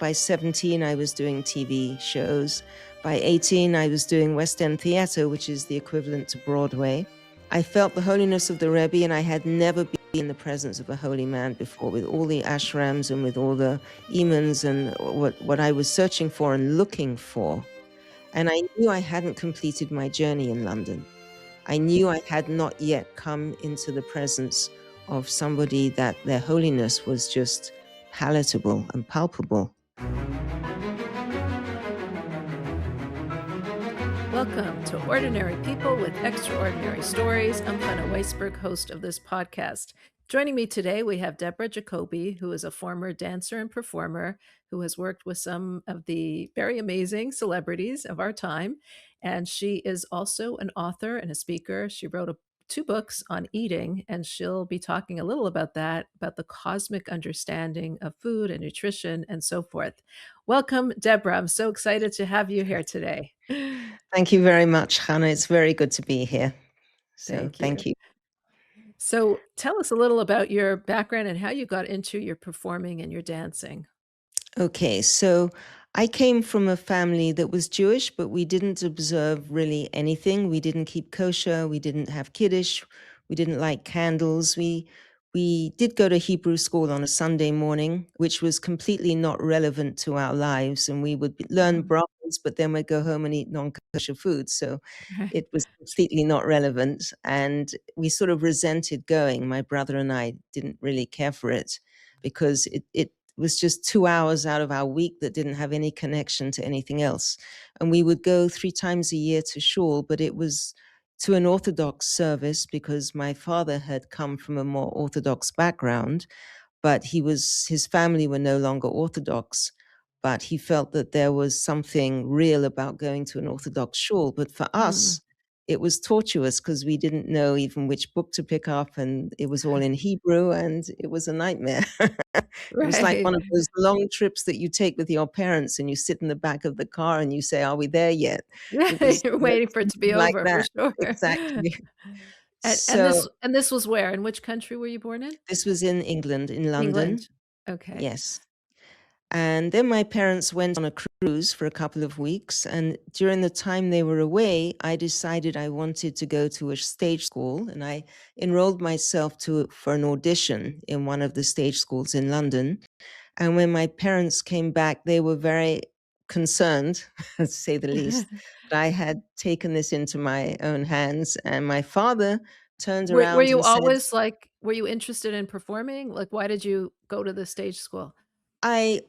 By 17, I was doing TV shows. By 18, I was doing West End theater, which is the equivalent to Broadway. I felt the holiness of the Rebbe, and I had never been in the presence of a holy man before, with all the ashrams and with all the imams and what I was searching for and looking for. And I knew I hadn't completed my journey in London. I knew I had not yet come into the presence of somebody that their holiness was just palatable and palpable. Welcome to Ordinary People with Extraordinary Stories. I'm Hannah Weisberg, host of this podcast. Joining me today, we have Deborah Jacobi, who is a former dancer and performer who has worked with some of the very amazing celebrities of our time. And she is also an author and a speaker. She wrote two books on eating, and she'll be talking a little about that, about the cosmic understanding of food and nutrition and so forth. Welcome, Deborah. I'm so excited to have you here today. Thank you very much, Hannah. It's very good to be here. So Thank thank you. you. So tell us a little about your background and how you got into your performing and your dancing. Okay, so I came from a family that was Jewish, but we didn't observe really anything. We didn't keep kosher. We didn't have Kiddush. We didn't light candles. We did go to Hebrew school on a Sunday morning, which was completely not relevant to our lives. And we would learn brachos, but then we'd go home and eat non-kosher food. So it was completely not relevant. And we sort of resented going. My brother and I didn't really care for it because it was just 2 hours out of our week that didn't have any connection to anything else. And we would go 3 times a year to shul, but it was to an Orthodox service because my father had come from a more Orthodox background, but his family were no longer Orthodox. But he felt that there was something real about going to an Orthodox shul. But for us, it was tortuous because we didn't know even which book to pick up, and it was all in Hebrew, and it was a nightmare. It was like Right. one of those long trips that you take with your parents, and you sit in the back of the car and you say, "Are we there yet?" It was You're waiting for it to be like over for that. sure. Exactly. And So this was where? In which country were you born in? this was in England, in London. England. Okay. Yes. And then my parents went on a cruise for a couple of weeks. And during the time they were away, I decided I wanted to go to a stage school. And I enrolled myself for an audition in one of the stage schools in London. And when my parents came back, they were very concerned, to say the least, that I had taken this into my own hands. And my father turned Were around you and said, always were you interested in performing? Like, why did you go to the stage school? I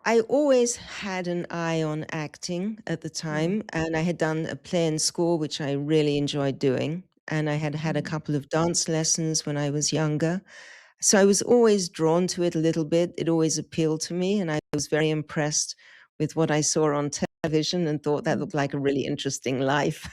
I always had an eye on acting at the Mm. time, and I had done a play in school, which I really enjoyed doing. And I had had a Mhm. couple of dance lessons when I was younger. So I was always drawn to it a little bit. It always appealed to me, and I was very impressed with what I saw on television and thought that Mhm. looked like a really interesting life.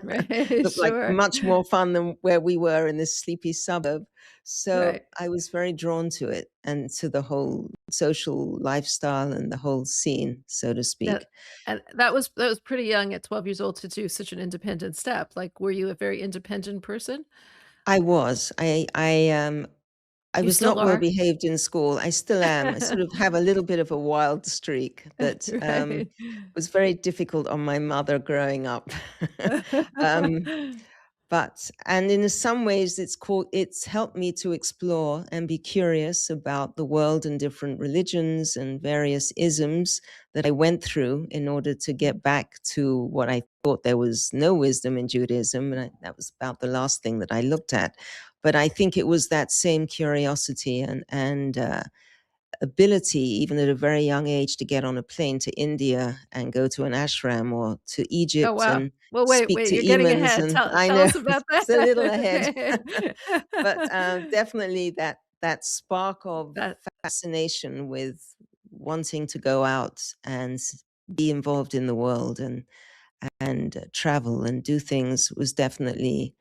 Right, Looked like sure. much more fun than where we were in this sleepy suburb. So Right. I was very drawn to it and to the whole social lifestyle and the whole scene, so to That speak. and that was pretty young at 12 years old to do such an independent step. Like, were you a very independent person? I was. I You was still not well are? behaved in school. I still am. I sort of have a little bit of a wild streak that Right. was very difficult on my mother growing up. um, and in some ways, it's helped me to explore and be curious about the world and different religions and various isms that I went through in order to get back to what I thought there was no wisdom in Judaism. And that was about the last thing that I looked at. But I think it was that same curiosity and ability, even at a very young age, to get on a plane to India and go to an ashram or to Oh, Egypt wow. and Well, speak wait, to you're getting imams. ahead. And I Tell know us about it's a little that. ahead, Okay. but definitely that spark of That fascination with wanting to go out and be involved in the world and travel and do things was definitely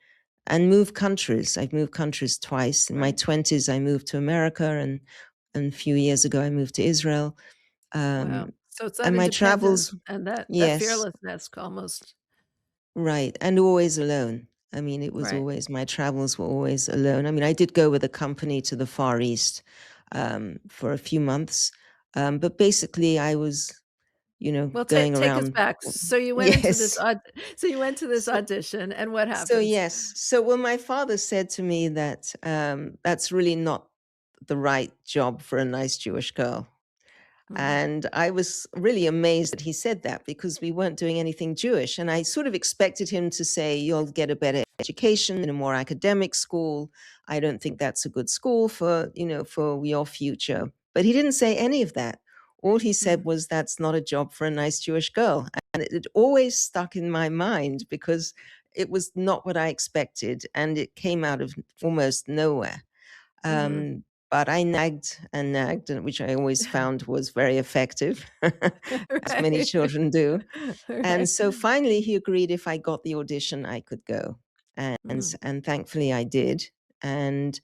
and move countries. I've moved countries twice. In my right. 20s, I moved to America, and a few years ago, I moved to Israel. Wow. Um, So it's that and my independence travels, and that yes, fearlessness almost. right, and always alone. I mean, it was Right. always my travels were always alone. I mean, I did go with a company to the Far East for a few months, But basically, I was, Well, going take us around. back. So you went into this Yes. so you went to this So, audition, and what so happens? yes. So, well, my father said to me that that's really not the right job for a nice Jewish girl. Mhm, And I was really amazed that he said that because we weren't doing anything Jewish. And I sort of expected him to say, you'll get a better education in a more academic school. I don't think that's a good school for, for your future. But he didn't say any of that. All he said mhm, was, that's not a job for a nice Jewish girl. And it always stuck in my mind because it was not what I expected. And it came out of almost nowhere. mhm. Um, but I nagged and nagged, and which I always found was very effective, as many Right. children do. And Right. so finally, he agreed if I got the audition, I could go, Mhm. and thankfully I did. And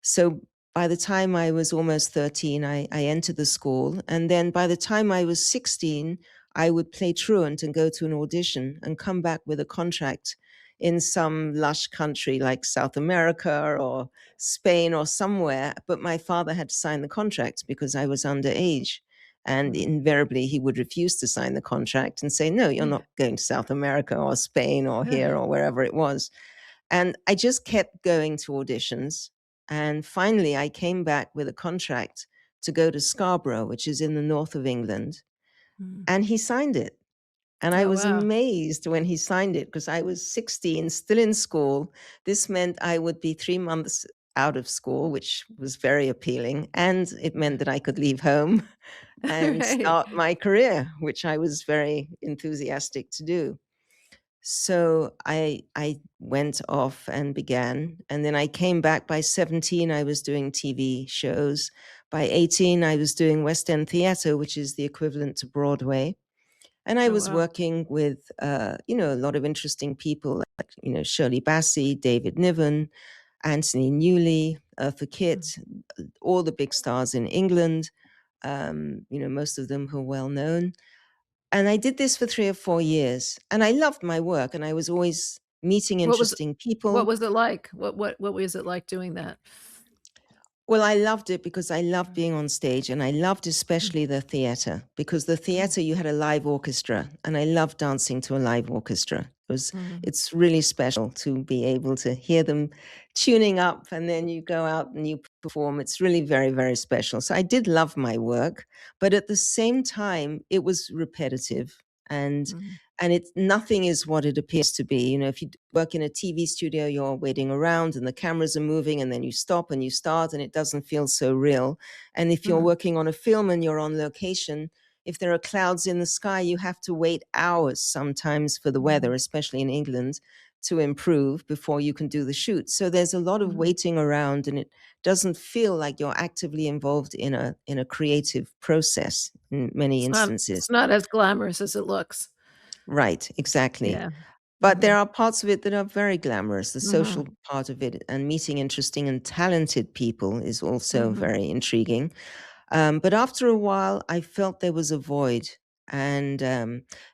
so by the time I was almost 13, I entered the school. And then by the time I was 16, I would play truant and go to an audition and come back with a contract in some lush country like South America or Spain or somewhere. But my father had to sign the contract because I was underage. And Mhm. invariably, he would refuse to sign the contract and say, no, you're not going to South America or Spain or here or wherever it was. And I just kept going to auditions. And finally, I came back with a contract to go to Scarborough, which is in the north of England. Mhm. And he signed it. And I Oh, was wow. amazed when he signed it because I was 16, still in school. This meant I would be 3 months out of school, which was very appealing. And it meant that I could leave home and Right. start my career, which I was very enthusiastic to do. So I went off and began, and then I came back. By 17, I was doing TV shows. By 18, I was doing West End theater, which is the equivalent to Broadway. And I Oh, was wow. working with, a lot of interesting people like, Shirley Bassey, David Niven, Anthony Newley, Eartha Mhm. Kitt, all the big stars in England, most of them who are well known. And I did this for 3 or 4 years, and I loved my work, and I was always meeting What was interesting what people. was it like? What was it like doing that? Well, I loved it because I loved being on stage, and I loved especially the theater, because the Mhm. theater, you had a live orchestra, and I loved dancing to a live orchestra. Mhm. It's really special to be able to hear them tuning up, and then you go out and you perform. It's really very, very special. So I did love my work, but at the same time, it was repetitive, and Mhm. nothing is what it appears to be. If you work in a TV studio, you're waiting around and the cameras are moving, and then you stop and you start, and it doesn't feel so real. And if you're Mhm. working on a film and you're on location, if there are clouds in the sky, you have to wait hours sometimes for the weather, Mhm. especially in England, to improve before you can do the shoot. So there's a lot of Mhm. waiting around, and it doesn't feel like you're actively involved in a creative process in many instances. It's not as glamorous as it looks. Right, exactly. Yeah. But there Mhm. are parts of it that are very glamorous. The Mhm. social part of it and meeting interesting and talented people is also Mhm. very intriguing. But after a while, I felt there was a void. And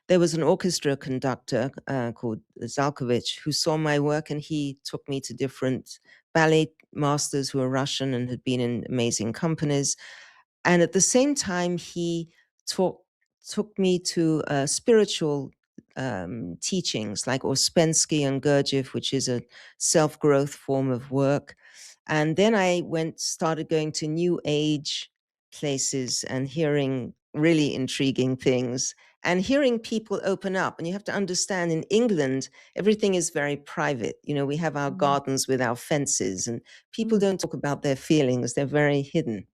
there was an orchestra conductor called Zalkovich who saw my work, and he took me to different ballet masters who were Russian and had been in amazing companies. And at the same time, he taught, took me to spiritual teachings like Ouspensky and Gurdjieff, which is a self-growth form of work. And then I started going to New Age places and hearing really intriguing things and hearing people open up. And you have to understand, in England, everything is very private. We have our Mhm. gardens with our fences, and people Mhm. don't talk about their feelings. They're very hidden.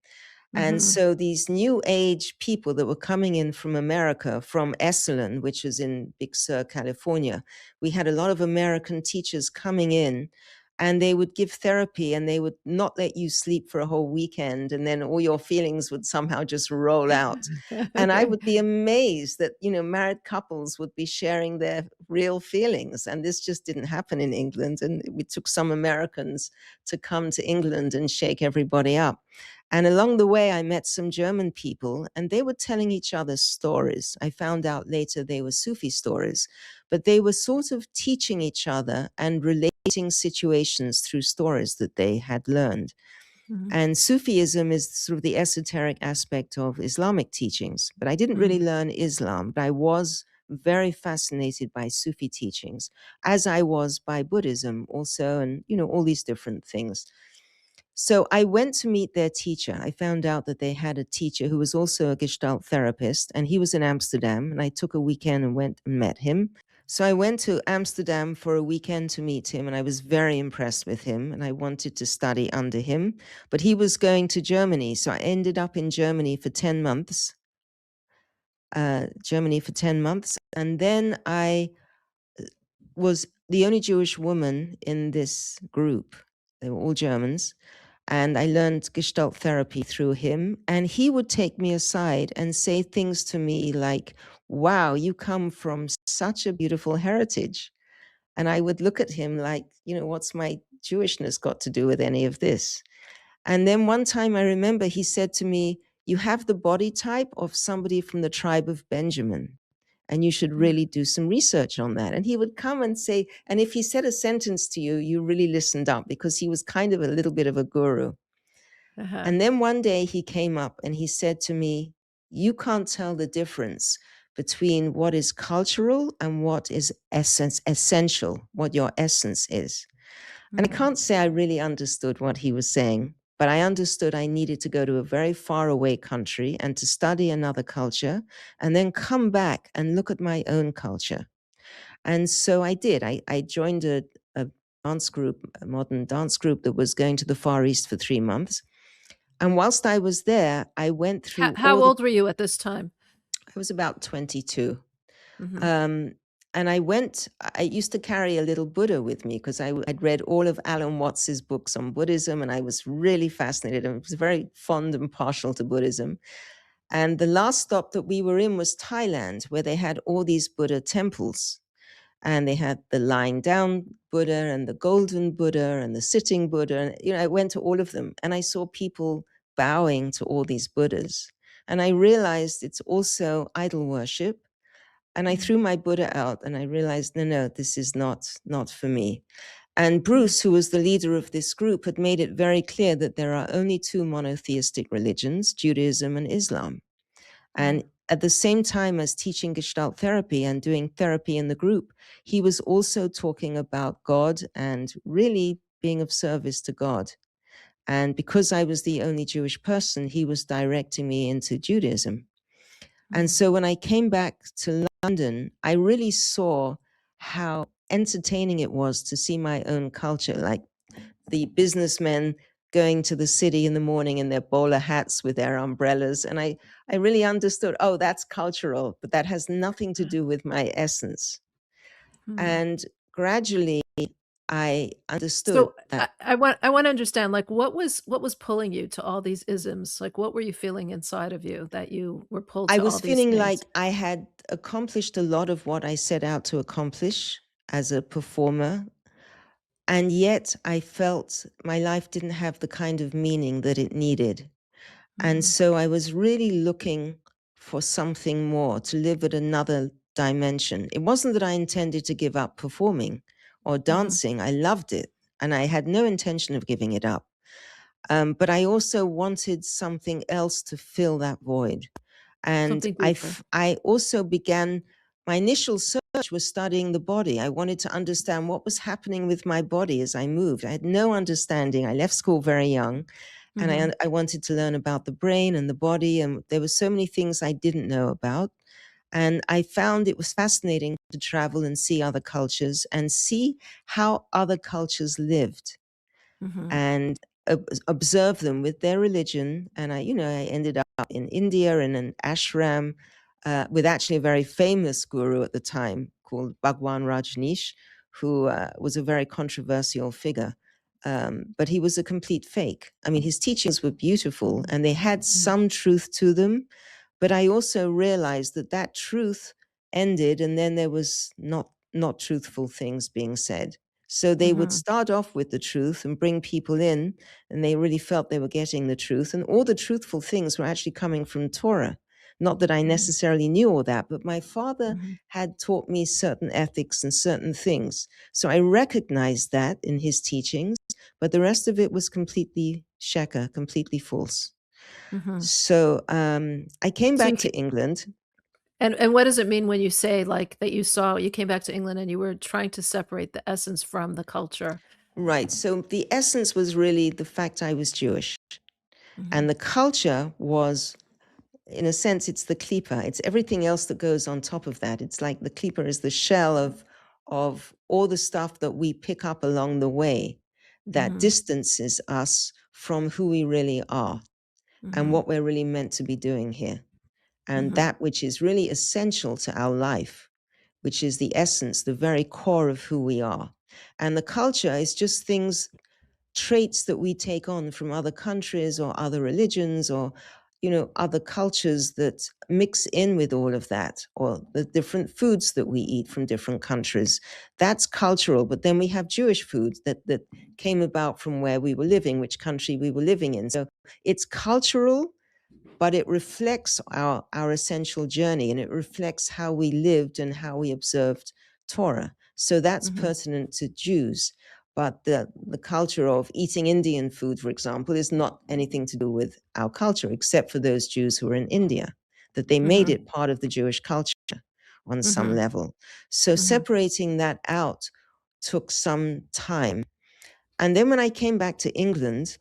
And Mhm. so these new age people that were coming in from America, from Esalen, which is in Big Sur, California, we had a lot of American teachers coming in, and they would give therapy, and they would not let you sleep for a whole weekend. And then all your feelings would somehow just roll out. And I would be amazed that, married couples would be sharing their real feelings. And this just didn't happen in England. And we took some Americans to come to England and shake everybody up. And along the way, I met some German people, and they were telling each other stories. I found out later they were Sufi stories, but they were sort of teaching each other and relating situations through stories that they had learned. Mhm. And Sufism is sort of the esoteric aspect of Islamic teachings. But I didn't really Mhm. learn Islam, but I was very fascinated by Sufi teachings, as I was by Buddhism also, and, all these different things. So I went to meet their teacher. I found out that they had a teacher who was also a Gestalt therapist, and he was in Amsterdam. And I took a weekend and went and met him. So I went to Amsterdam for a weekend to meet him, and I was very impressed with him, and I wanted to study under him. But he was going to Germany, so I ended up in Germany for 10 months. And then I was the only Jewish woman in this group. They were all Germans. And I learned Gestalt therapy through him. And he would take me aside and say things to me like, wow, you come from such a beautiful heritage. And I would look at him like, what's my Jewishness got to do with any of this? And then one time I remember he said to me, you have the body type of somebody from the tribe of Benjamin, and you should Mm. really do some research on that. And he would come and say, and if he said a sentence to you, you really listened up, because he was kind of a little bit of a guru. Uh-huh. And then one day he came up and he said to me, you can't tell the difference between what is cultural and what is essential, what your essence is. And I Mhm. can't say I really understood what he was saying, but I understood I needed to go to a very far away country and to study another culture and then come back and look at my own culture. And so I did. I joined a dance group, a modern dance group that was going to the Far East for 3 months. And whilst I was there, I went through How all the, old were you at this time? I was about 22. Mhm. Um, and I used to carry a little Buddha with me because I'd read all of Alan Watts's books on Buddhism, and I was really fascinated. I was very fond and partial to Buddhism. And the last stop that we were in was Thailand, where they had all these Buddha temples. And they had the lying down Buddha and the golden Buddha and the sitting Buddha. And, I went to all of them and I saw people bowing to all these Buddhas. And I realized it's also idol worship. And I Mhm. threw my Buddha out and I realized, no, this is not for me. And Mhm. Bruce, who was the leader of this group, had made it very clear that there are only two monotheistic religions, Judaism and Islam. Mhm. And at the same time as teaching Gestalt therapy and doing therapy in the group, he was also talking about God and really being of service to God. And because I was the only Jewish person, he was directing me into Judaism. And Mhm. so when I came back to London, I really saw how entertaining it was to see my own culture, like the businessmen going to the city in the morning in their bowler hats with their umbrellas. And I really understood, oh, that's cultural, but that has nothing to do with my essence. Mhm. And gradually I understood So that I want to understand, like, what was pulling you to all these isms? Like, what were you feeling inside of you that you were pulled I to was all these feeling things? like I had accomplished a lot of what I set out to accomplish as a performer. And yet I felt my life didn't have the kind of meaning that it needed. And Mhm. so I was really looking for something more, to live at another dimension. It wasn't that I intended to give up performing or Mhm. dancing. I loved it and I had no intention of giving it up. But I also wanted something else to fill that void. And Something deeper. I also began, my initial search was studying the body. I wanted to understand what was happening with my body as I moved. I had no understanding. I left school very young, and Mhm. I wanted to learn about the brain and the body. And there were so many things I didn't know about. And I found it was fascinating to travel and see other cultures and see how other cultures lived Mhm. and observe them with their religion. And I ended up in India in an ashram with actually a very famous guru at the time called Bhagwan Rajneesh, who was a very controversial figure. But he was a complete fake. I mean, his teachings were beautiful Mhm. and they had Mhm. some truth to them. But I also realized that that truth ended and then there was not truthful things being said. So they would Mhm. start off with the truth and bring people in, and they really felt they were getting the truth. And all the truthful things were actually coming from Torah, Not that I Mhm. necessarily knew all that, but my father Mhm. had taught me certain ethics and certain things. So I recognized that in his teachings, but the rest of it was completely sheker, completely false. Mhm. So I came So you back ca to England. and what does it mean when you say, like, that you came back to England and you were trying to separate the essence from the culture? Right. So the essence was really the fact I was Jewish. Mhm. And the culture was, in a sense, it's the klipa. It's everything else that goes on top of that. It's like the klipa is the shell of all the stuff that we pick up along the way that Mhm. distances us from who we really are and Mhm. what we're really meant to be doing here. And Mhm. that which is really essential to our life, which is the essence, the very core of who we are. And the culture is just things, traits that we take on from other countries or other religions or other cultures that mix in with all of that, or the different foods that we eat from different countries. That's cultural. But then we have Jewish foods that came about from where we were living, which country we were living in. So it's cultural, but it reflects our essential journey, and it reflects how we lived and how we observed Torah. So that's Mhm. pertinent to Jews. But the culture of eating Indian food, for example, is not anything to do with our culture, except for those Jews who are in India, that they made Mhm. it part of the Jewish culture on some Mhm. level. So Mhm. separating that out took some time. And then when I came back to England,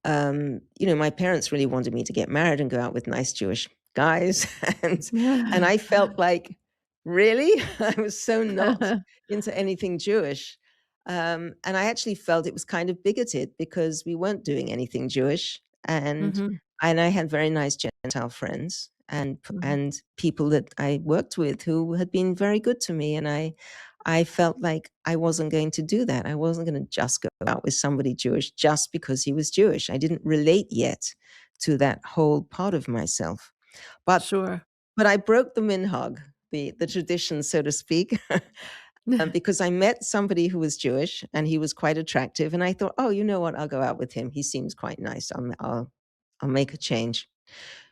my parents really wanted me to get married and go out with nice Jewish guys, and I felt like, really, I was so not into anything Jewish, and I actually felt it was kind of bigoted because we weren't doing anything Jewish, and Mhm. I had very nice Gentile friends Mhm. and people that I worked with who had been very good to me, and I felt like I wasn't going to do that. I wasn't going to just go out with somebody Jewish just because he was Jewish. I didn't relate yet to that whole part of myself. But Sure. but I broke the minhag, the tradition, so to speak, because I met somebody who was Jewish and he was quite attractive, and I thought, oh, you know what? I'll go out with him. He seems quite nice. I'll make a change.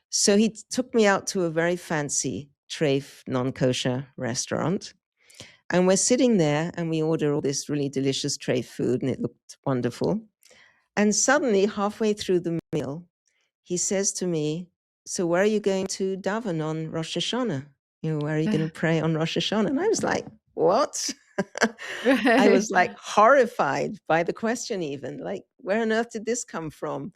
So he took me out to a very fancy treif non-kosher restaurant, and we're sitting there and we order all this really delicious tray food and it looked wonderful. And suddenly, halfway through the meal, he says to me, so where are you going to daven on Rosh Hashanah? Where are you going to pray on Rosh Hashanah? And I was like, what? I Right. was like horrified by the question, even like, where on earth did this come from?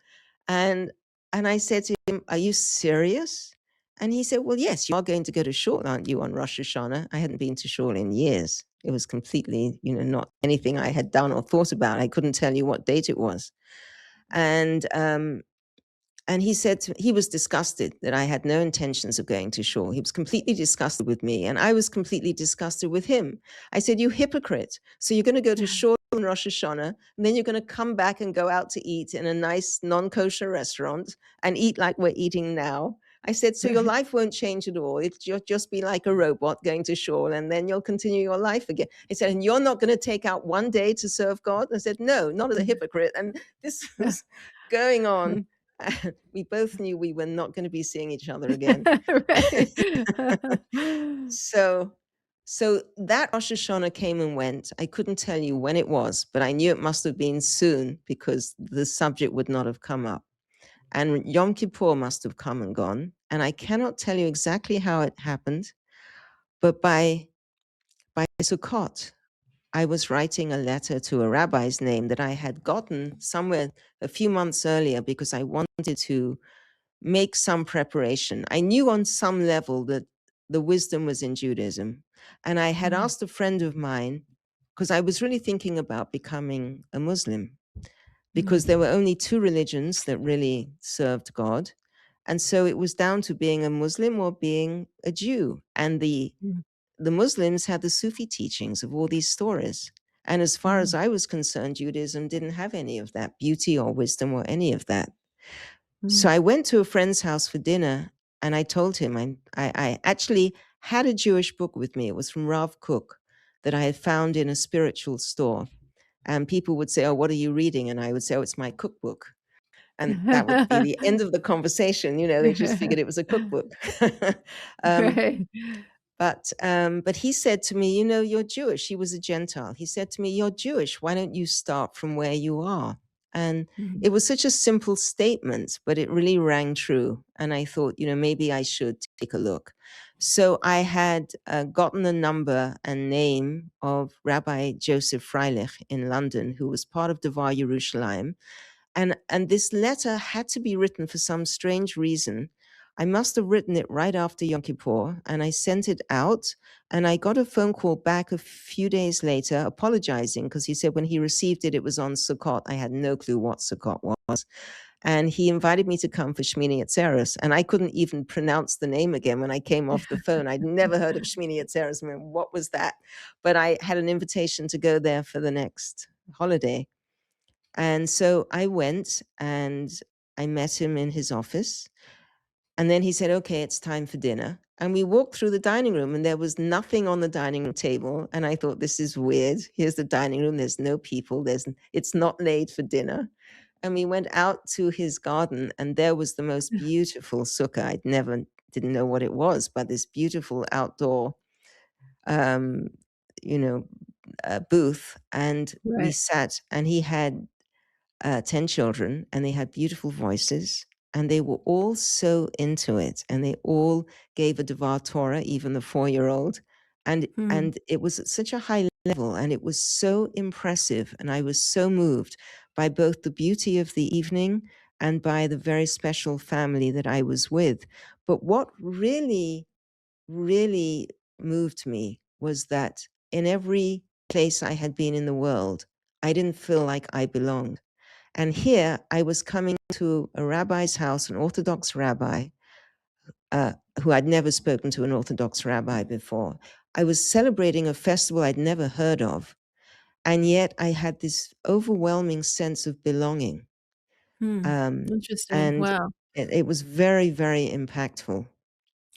And and I said to him, are you serious? And he said, well, yes, you are going to go to shul, aren't you, on Rosh Hashanah? I hadn't been to shul in years. It was completely, not anything I had done or thought about. I couldn't tell you what date it was. And he said he was disgusted that I had no intentions of going to shul. He was completely disgusted with me, and I was completely disgusted with him. I said, you hypocrite. So you're going to go to shul on Rosh Hashanah, and then you're going to come back and go out to eat in a nice non-kosher restaurant and eat like we're eating now. I said, so your Right. life won't change at all. You'll just be like a robot going to shul, and then you'll continue your life again. He said, and you're not going to take out one day to serve God? I said, no, not as a hypocrite. And this was going on. We both knew we were not going to be seeing each other again. Right. so so that Rosh Hashanah came and went. I couldn't tell you when it was, but I knew it must have been soon because the subject would not have come up. And Yom Kippur must have come and gone. And I cannot tell you exactly how it happened, but by Sukkot, I was writing a letter to a rabbi's name that I had gotten somewhere a few months earlier because I wanted to make some preparation. I knew on some level that the wisdom was in Judaism. And I had Mhm. asked a friend of mine, because I was really thinking about becoming a Muslim, because Mhm. there were only two religions that really served God. And so it was down to being a Muslim or being a Jew. And Mhm. the Muslims had the Sufi teachings of all these stories. And as far as Mhm. I was concerned, Judaism didn't have any of that beauty or wisdom or any of that. So Mhm. I went to a friend's house for dinner and I told him I actually had a Jewish book with me. It was from Rav Kook that I had found in a spiritual store. And people would say, oh, what are you reading? And I would say, oh, it's my cookbook. And that would be the end of the conversation. They just figured it was a cookbook. um, Right. but he said to me, you're Jewish. He was a Gentile. He said to me, you're Jewish. Why don't you start from where you are? And Mhm. it was such a simple statement, but it really rang true. And I thought, maybe I should take a look. So I had gotten the number and name of Rabbi Joseph Freilich in London, who was part of Devar Yerushalayim. And this letter had to be written for some strange reason. I must have written it right after Yom Kippur, and I sent it out, and I got a phone call back a few days later apologizing, because he said when he received it, it was on Sukkot. I had no clue what Sukkot was. And he invited me to come for Shmini Atzeres, and I couldn't even pronounce the name again when I came off the phone. I'd never heard of Shmini Atzeres. I mean, what was that? But I had an invitation to go there for the next holiday. And so I went and I met him in his office. And then he said, okay, it's time for dinner. And we walked through the dining room and there was nothing on the dining room table. And I thought, this is weird. Here's the dining room. There's no people. It's not laid for dinner. And we went out to his garden and there was the most beautiful sukkah. Didn't know what it was, but this beautiful outdoor, um, you know, booth. And we Right. sat and he had 10 children and they had beautiful voices and they were all so into it and they all gave a Devar Torah, even the 4-year-old. And Hmm. and it was at such a high level and it was so impressive. And I was so moved by both the beauty of the evening and by the very special family that I was with. But what really, really moved me was that in every place I had been in the world, I didn't feel like I belonged. And here I was coming to a rabbi's house, an Orthodox rabbi, who I'd never spoken to an Orthodox rabbi before. I was celebrating a festival I'd never heard of. And yet I had this overwhelming sense of belonging. Hmm. Um, Interesting. and Wow. it was very, very impactful.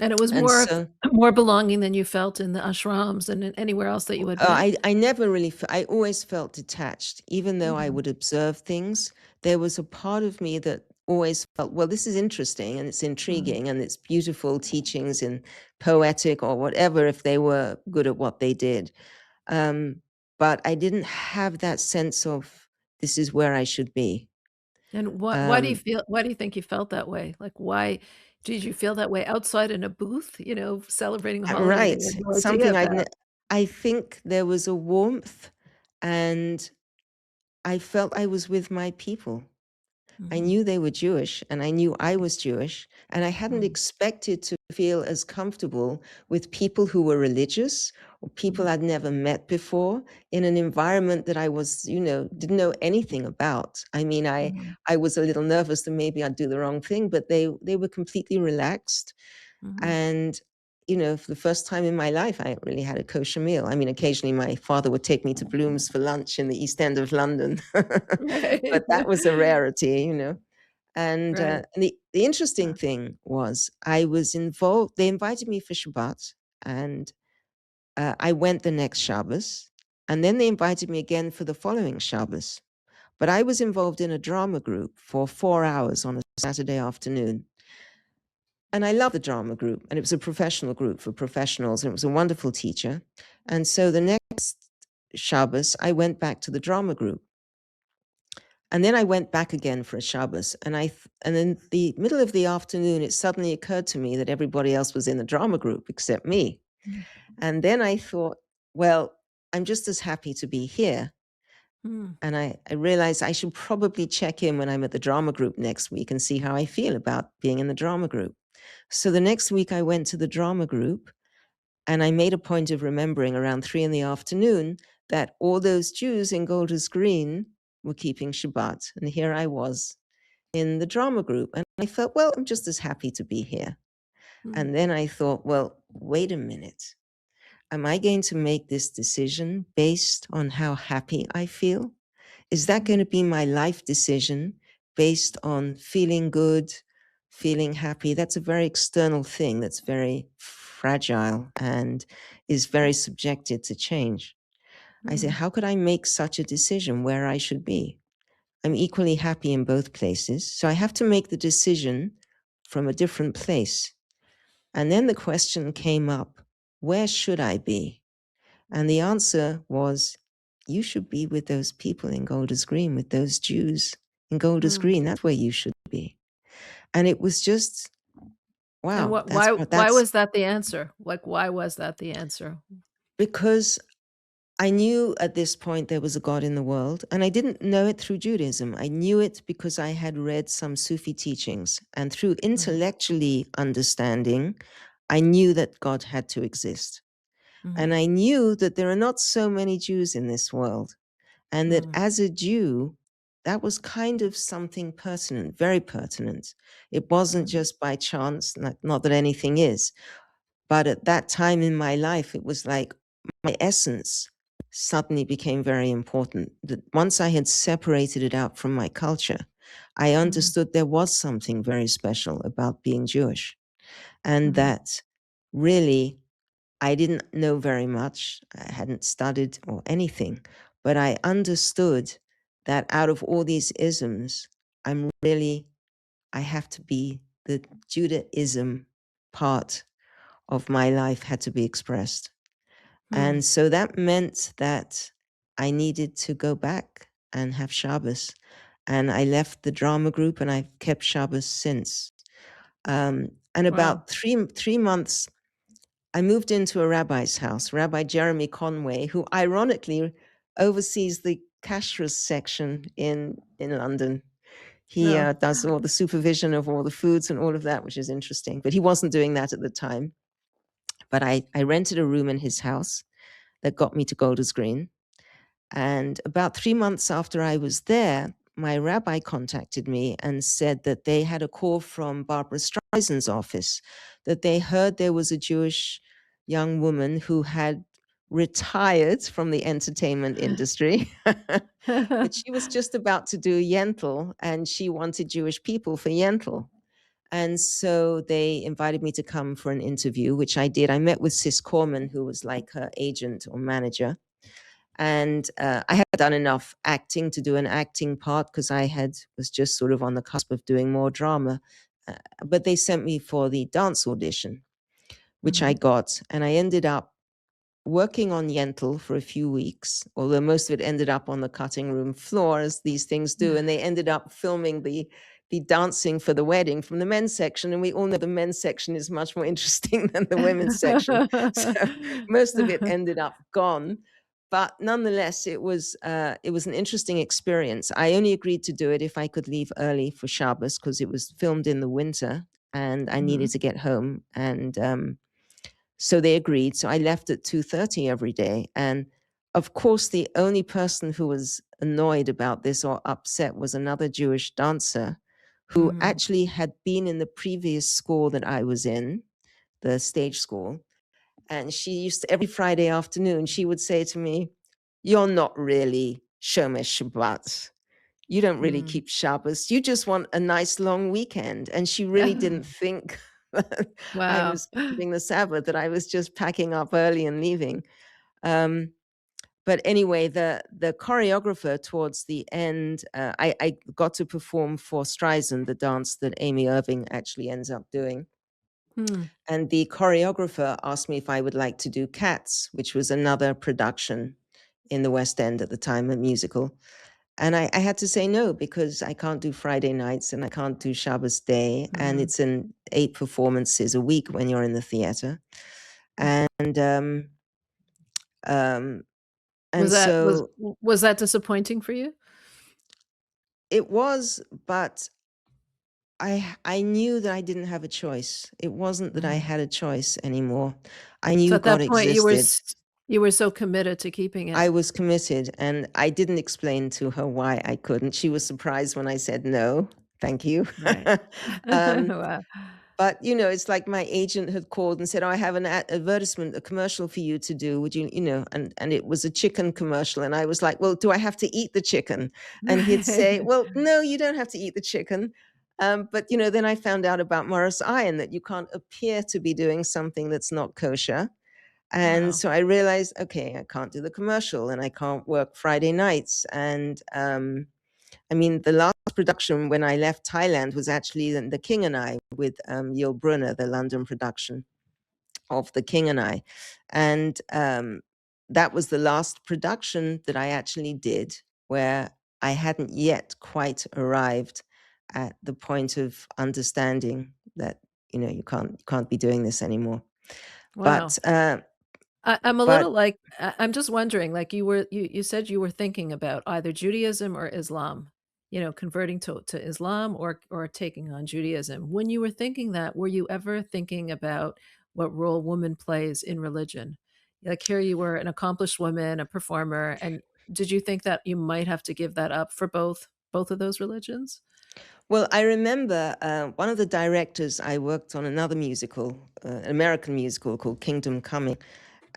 And it was And more so more belonging than you felt in the ashrams and in anywhere else that you had been? I never really, I always felt detached, even though I Mhm. would observe things. There was a part of me that always felt, well, this is interesting and it's Mhm. intriguing and it's beautiful teachings and poetic or whatever, if they were good at what they did. Um, but I didn't have that sense of this is where I should be. And Um, why do you think you felt that way? Like, why did you feel that way outside in a booth, celebrating a holiday that right. you had no idea Something about? I think there was a warmth and I felt I was with my people. I Mhm. knew they were Jewish and I knew I was Jewish, and I hadn't Mhm. expected to feel as comfortable with people who were religious or people Mhm. I'd never met before in an environment that I was, didn't know anything about. I mean, Mhm. I was a little nervous that maybe I'd do the wrong thing, but they were completely relaxed. Mhm. And for the first time in my life, I really had a kosher meal. I mean, occasionally my father would take me to Bloom's for lunch in the East End of London, Right. but that was a rarity. Right. And the interesting Uh, thing was I was involved. They invited me for Shabbat, and I went the next Shabbos, and then they invited me again for the following Shabbos. But I was involved in a drama group for 4 hours on a Saturday afternoon. And I love the drama group, and it was a professional group for professionals, and it was a wonderful teacher. And so the next Shabbos, I went back to the drama group. And then I went back again for a Shabbos, and in the middle of the afternoon, it suddenly occurred to me that everybody else was in the drama group except me. mm, And then I thought, well, I'm just as happy to be here. mm, And I realized I should probably check in when I'm at the drama group next week and see how I feel about being in the drama group. So the next week I went to the drama group and I made a point of remembering around 3 in the afternoon that all those Jews in Golders Green were keeping Shabbat. And here I was in the drama group. And I felt, well, I'm just as happy to be here. mm, And then I thought, well, wait a minute. Am I going to make this decision based on how happy I feel? Is that mm, going to be my life decision based on feeling good, feeling happy? That's a very external thing that's very fragile and is very subjected to change. I say, mm, how could I make such a decision where I should be? I'm equally happy in both places. So I have to make the decision from a different place. And then the question came up, where should I be? And the answer was, you should be with those people in Golders Green, with those Jews in Golders Mm. Green. That's where you should be. And it was just, And wow, what why that's was that the answer? Like, why was that the answer? because I knew at this point there was a God in the world, and I didn't know it through Judaism. I knew it because I had read some Sufi teachings, and through Mhm, intellectually understanding, I knew that God had to exist. And mhm, I knew that there are not so many Jews in this world, and that mm, as a Jew, that was kind of something pertinent, very pertinent. It wasn't mhm, just by chance, not that anything is, but at that time in my life, it was like my essence suddenly became very important. That once I had separated it out from my culture, I mhm, understood there was something very special about being Jewish, and mhm, that really I didn't know very much. I hadn't studied or anything, but I understood that out of all these isms, I have to be the Judaism part of my life had to be expressed. mm. And so that meant that I needed to go back and have Shabbos. And I left the drama group and I've kept Shabbos since. And Wow. about three months, I moved into a rabbi's house, Rabbi Jeremy Conway, who ironically oversees the kashrus section in London. He No. does all the supervision of all the foods and all of that, which is interesting. But he wasn't doing that at the time. But I rented a room in his house that got me to Golders Green. And about 3 months after I was there, my rabbi contacted me and said that they had a call from Barbara Streisand's office, that they heard there was a Jewish young woman who had retired from the entertainment industry, but she was just about to do Yentl and she wanted Jewish people for Yentl. And so they invited me to come for an interview, which I did. I met with Sis Corman, who was like her agent or manager. And I had done enough acting to do an acting part because was just sort of on the cusp of doing more drama. But they sent me for the dance audition, which I Mhm, got. And I ended up working on Yentl for a few weeks, although most of it ended up on the cutting room floor, as these things do. And they ended up filming the dancing for the wedding from the men's section. And we all know the men's section is much more interesting than the women's section. So most of it ended up gone. But nonetheless, it was an interesting experience. I only agreed to do it if I could leave early for Shabbos because it was filmed in the winter and I needed mhm, to get home. And so they agreed. So I left at 2:30 every day. And of course, the only person who was annoyed about this or upset was another Jewish dancer who mhm. actually had been in the previous school that I was in, the stage school. And she used to, every Friday afternoon, she would say to me, "You're not really Shomesh Shabbat. You don't really Mm. keep Shabbos. You just want a nice long weekend." And she really didn't think that I Wow. was keeping the Sabbath, that I was just packing up early and leaving. Um, but anyway, the choreographer towards the end, I got to perform for Streisand, the dance that Amy Irving actually ends up doing. Mm, And the choreographer asked me if I would like to do Cats, which was another production in the West End at the time, a musical. And I had to say no because I can't do Friday nights and I can't do Shabbos day. And mhm. it's an 8 performances a week when you're in the theater. And um, Was and that so was that disappointing for you? it was, but I knew that I didn't have a choice. It wasn't that I Mhm. had a choice anymore. I So knew at God that point, existed. you were so committed to keeping it. I was committed, and I didn't explain to her why I couldn't. She was surprised when I said no. Thank you. Right. um, Wow. But, you know, it's like my agent had called and said, "Oh, I have an advertisement, a commercial for you to do. Would you, you know," and it was a chicken commercial. And I was like, "Well, do I have to eat the chicken?" And he'd say, "Well, no, you don't have to eat the chicken." But, you know, then I found out about Morris Iron that you can't appear to be doing something that's not kosher. And Wow. so I realized, okay, I can't do the commercial and I can't work Friday nights. And I mean, the last production when I left Thailand was actually The King and I with Yul Brynner, the London production of The King and I. And that was the last production that I actually did where I hadn't yet quite arrived at the point of understanding that, you can't be doing this anymore. Wow. But uh, I'm a but little like I'm just wondering, like, you said you were thinking about either Judaism or Islam, converting to Islam or taking on Judaism. When you were thinking that, were you ever thinking about what role woman plays in religion? Like, here you were, an accomplished woman, a performer, and did you think that you might have to give that up for both of those religions? Well, I remember one of the directors, I worked on another musical, an American musical called Kingdom Coming,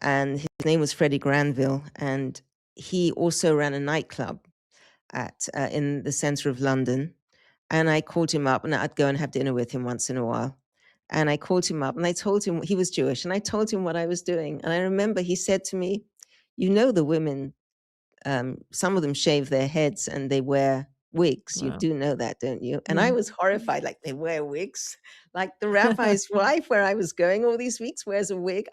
and his name was Freddie Granville, and he also ran a nightclub in the center of London. And I called him up, and I'd go and have dinner with him once in a while. And I called him up, and I told him he was Jewish, and I told him what I was doing. And I remember he said to me, the women, some of them shave their heads and they wear wigs. You Wow. do know that, don't you? And I Mhm. was horrified, like they wear wigs, like the rabbi's wife, where I was going all these weeks, wears a wig.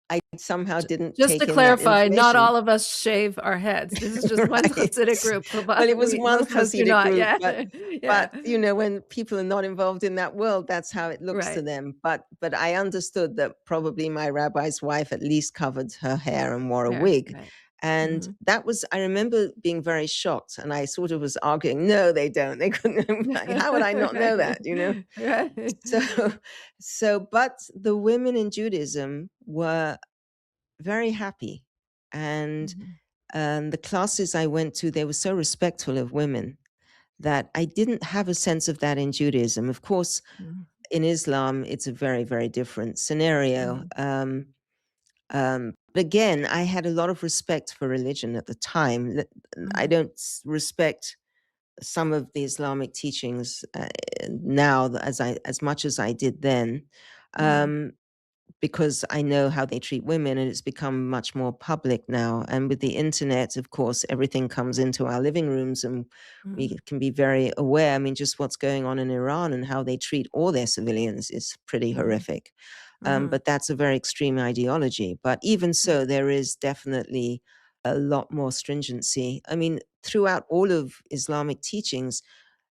I somehow J didn't just to take in that clarify, not information. all of us shave our heads. This is just one Right. Hasidic group, Well, but it was one most of us do Hasidic not. group, Yeah. but Yeah. when people are not involved in that world, that's how it looks to Right. them. But I understood that probably my rabbi's wife at least covered her hair and wore a There, wig. right. And Mhm. that was, I remember being very shocked. And I sort of was arguing, no, they don't. They couldn't. How would I not know that? Right. So, but the women in Judaism were very happy. And Mhm. the classes I went to, they were so respectful of women that I didn't have a sense of that in Judaism. Of course, Mhm. in Islam, it's a very, very different scenario. Mhm. But again, I had a lot of respect for religion at the time. I Mhm. don't respect some of the Islamic teachings now as much as I did then. Mhm. Um, because I know how they treat women, and it's become much more public now. And with the internet, of course, everything comes into our living rooms, and Mhm. we can be very aware. I mean, just what's going on in Iran and how they treat all their civilians is pretty Mhm. horrific. Mhm. But that's a very extreme ideology. But even Mhm. so, there is definitely a lot more stringency. I mean, throughout all of Islamic teachings,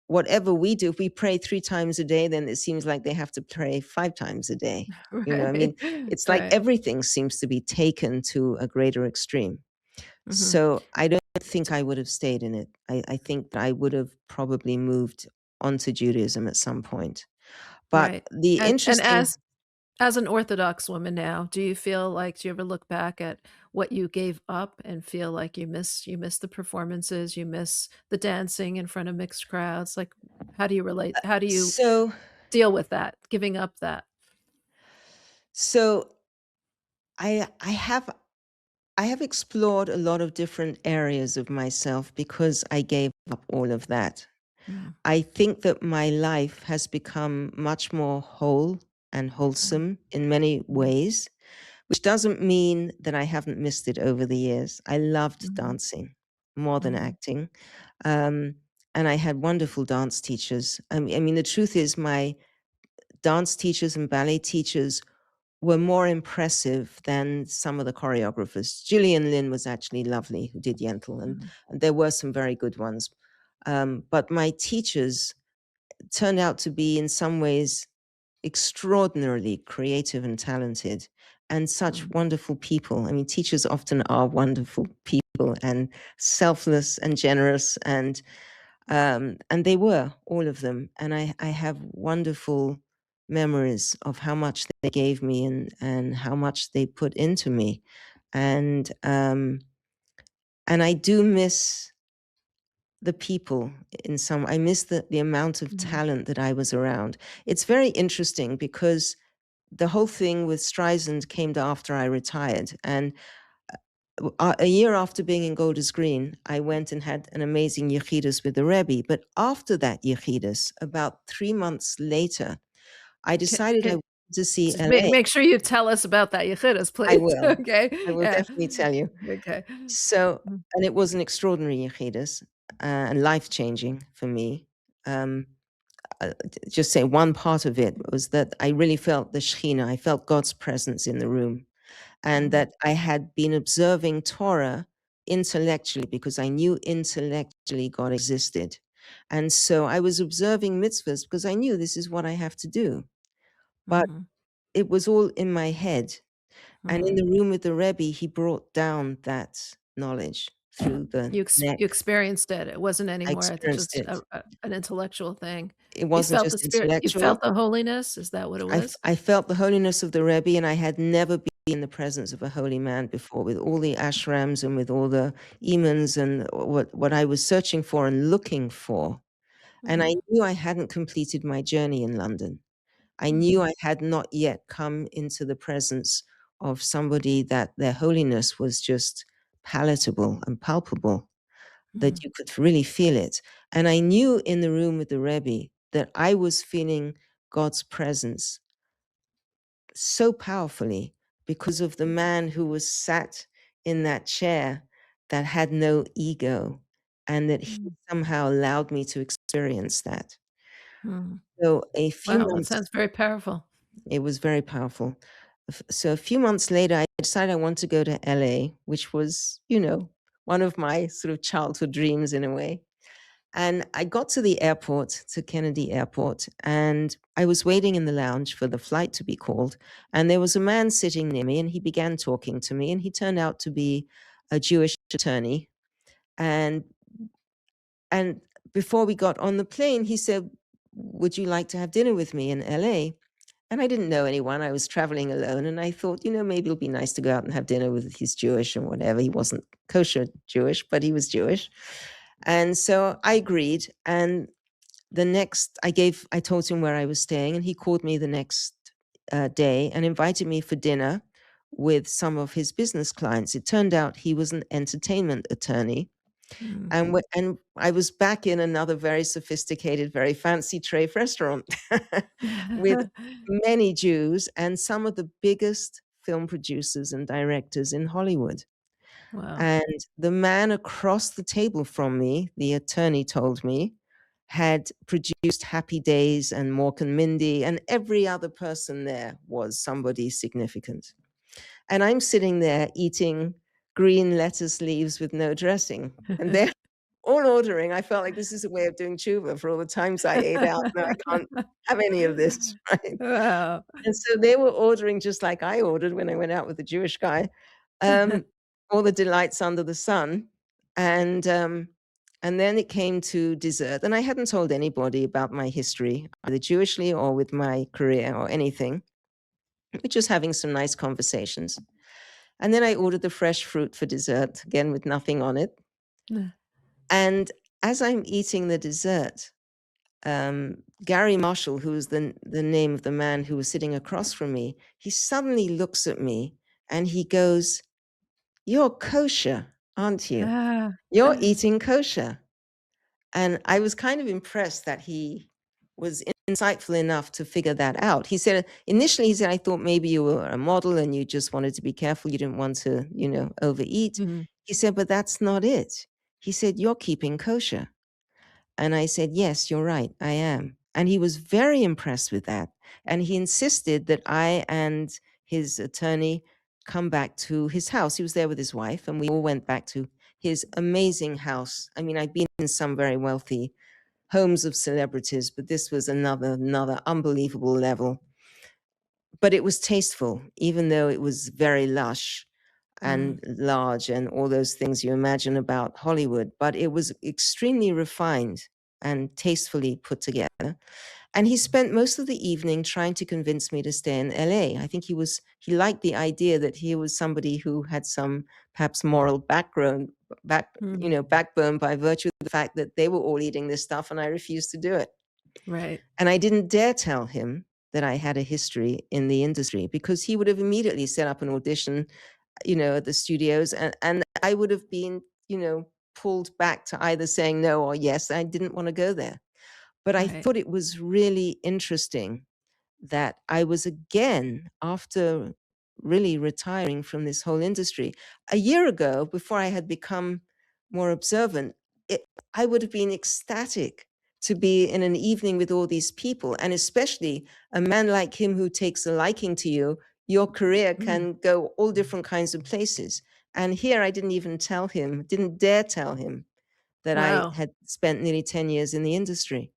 whatever we do, if we pray 3 times a day, then it seems like they have to pray 5 times a day. I Right. mean, it's like Right. everything seems to be taken to a greater extreme. Mhm. So I don't think I would have stayed in it. I think that I would have probably moved onto Judaism at some point. But Right. the And interesting as an Orthodox woman now, do you ever look back at what you gave up and feel like you miss the performances, you miss the dancing in front of mixed crowds? Like, how do you so deal with that, giving up that? so I have explored a lot of different areas of myself because I gave up all of that. Mm, I think that my life has become much more whole and mm, wholesome in many mm, ways, which doesn't mean that I haven't missed it over the years. I loved mhm, dancing more than mhm, acting. Um, and I had wonderful dance teachers. I mean, the truth is, my dance teachers and ballet teachers were more impressive than some of the choreographers. Gillian Lynn was actually lovely, who did Yentl, mhm, and there were some very good ones. But my teachers turned out to be, in some ways, extraordinarily creative and talented, and such mhm, wonderful people. I mean, teachers often are wonderful people and selfless and generous, and they were, all of them. And I have wonderful memories of how much they gave me and how much they put into me. And and I do miss the people in some. I miss the amount of mhm. talent that I was around. It's very interesting because the whole thing with Streisand came after I retired. And a year after being in Golders Green, I went and had an amazing Yechidus with the Rebbe. But after that Yechidus, about 3 months later, I Ca decided I ca wanted to see Just make LA. make sure you tell us about that Yechidus, I please. will. Okay. I will Yeah. definitely tell you. Okay. So, Mhm, and it was an extraordinary Yechidus. and life-changing for me. Um, just say one part of it was that I really felt the Shekhinah, I felt God's presence in the room, and Mhm. that I had been observing Torah intellectually because I knew intellectually God existed. And so I was observing mitzvahs because I knew this is what I have to do. But Mhm. it was all in my head. And in Mhm. the room with the Rebbe, he brought down that knowledge through the neck. You experienced it. It wasn't I anymore experienced just it. an intellectual thing. It You wasn't felt the just spirit you intellectual. felt the holiness? Is that what it was? I felt the holiness of the Rebbe, and I had never been in the presence of a holy man before, with all the ashrams and with all the imams and what I was searching for and looking for. And I Mhm. knew I hadn't completed my journey in London. I knew Mhm. I had not yet come into the presence of somebody that their holiness was just palatable and palpable, that Mhm. you could really feel it. And I knew in the room with the Rebbe that I was feeling God's presence so powerfully because of the man who was sat in that chair that had no ego, and that he Mhm. somehow allowed me to experience that. Mhm. So a few Wow, that months sounds very powerful. It was very powerful. So a few months later, I decided I want to go to LA, which was, one of my sort of childhood dreams in a way. And I got to the airport, to Kennedy Airport, and I was waiting in the lounge for the flight to be called. And there was a man sitting near me, and he began talking to me, and he turned out to be a Jewish attorney. And and before we got on the plane, he said, "Would you like to have dinner with me in LA?" And I didn't know anyone. I was traveling alone, and I thought, maybe it'll be nice to go out and have dinner with he's Jewish and whatever. He wasn't kosher Jewish, but he was Jewish. And so I agreed. And I told him where I was staying, and he called me the next day and invited me for dinner with some of his business clients. It turned out he was an entertainment attorney, Mm. and I was back in another very sophisticated, very fancy treif restaurant with many Jews and some of the biggest film producers and directors in Hollywood. Wow. And the man across the table from me, the attorney told me, had produced Happy Days and Mork and Mindy, and every other person there was somebody significant. And I'm sitting there eating green lettuce leaves with no dressing. And they're all ordering. I felt like this is a way of doing tshuva for all the times I ate out. No, I can't have any of this, right? Wow. And so they were ordering just like I ordered when I went out with the Jewish guy, um, all the delights under the sun. And um, and then it came to dessert. And I hadn't told anybody about my history, either Jewishly or with my career or anything. We're just having some nice conversations. And then I ordered the fresh fruit for dessert, again with nothing on it. And as I'm eating the dessert, Gary Marshall, who was the name of the man who was sitting across from me, he suddenly looks at me and he goes, "You're kosher, aren't you? Ah. You're eating kosher." And I was kind of impressed that he was insightful enough to figure that out. Initially, he said, "I thought maybe you were a model and you just wanted to be careful. You didn't want to, overeat." Mhm. He said, "But that's not it." He said, "You're keeping kosher." And I said, "Yes, you're right, I am." And he was very impressed with that. And he insisted that I and his attorney come back to his house. He was there with his wife, and we all went back to his amazing house. I mean, I've been in some very wealthy homes of celebrities, but this was another unbelievable level. But it was tasteful, even though it was very lush Mm. and large and all those things you imagine about Hollywood, but it was extremely refined and tastefully put together. And he spent most of the evening trying to convince me to stay in LA. I think he liked the idea that he was somebody who had some perhaps moral Mm. backbone by virtue of the fact that they were all eating this stuff and I refused to do it. Right. And I didn't dare tell him that I had a history in the industry because he would have immediately set up an audition, at the studios, and I would have been, pulled back to either saying no or yes. I didn't want to go there. But I Right. thought it was really interesting that I was again, after really retiring from this whole industry, a year ago, before I had become more observant, it, I would have been ecstatic to be in an evening with all these people, and especially a man like him who takes a liking to you. Your career Mm. can go all different kinds of places. And here I didn't even tell him, didn't dare tell him that I Wow. had spent nearly 10 years in the industry.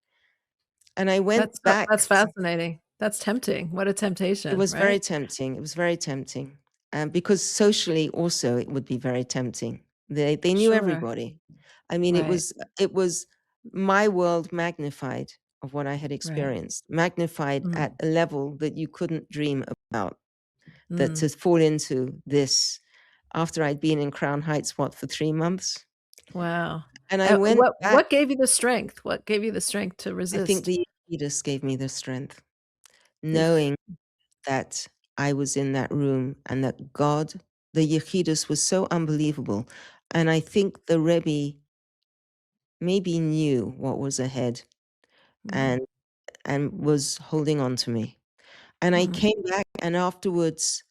And I That's went that's back. fascinating. That's tempting. What a It temptation, was very right? tempting. It was very tempting. Because socially also it would be very tempting. They knew Sure. everybody. I mean, Right. it was my world magnified of what I had Right. experienced, magnified Mm. at a level that you couldn't dream about. That Mm. to fall into this after I'd been in Crown Heights, what, for 3 months? Wow. And I went back. What gave you the strength? What gave you the strength to I think resist? the Adidas gave me the strength, The f knowing that I was in that room and that God, the Yechidus, was so unbelievable. And I think the Rebbe maybe knew what was ahead Mm. and was holding on to me. And I Mhm. came back, and afterwards,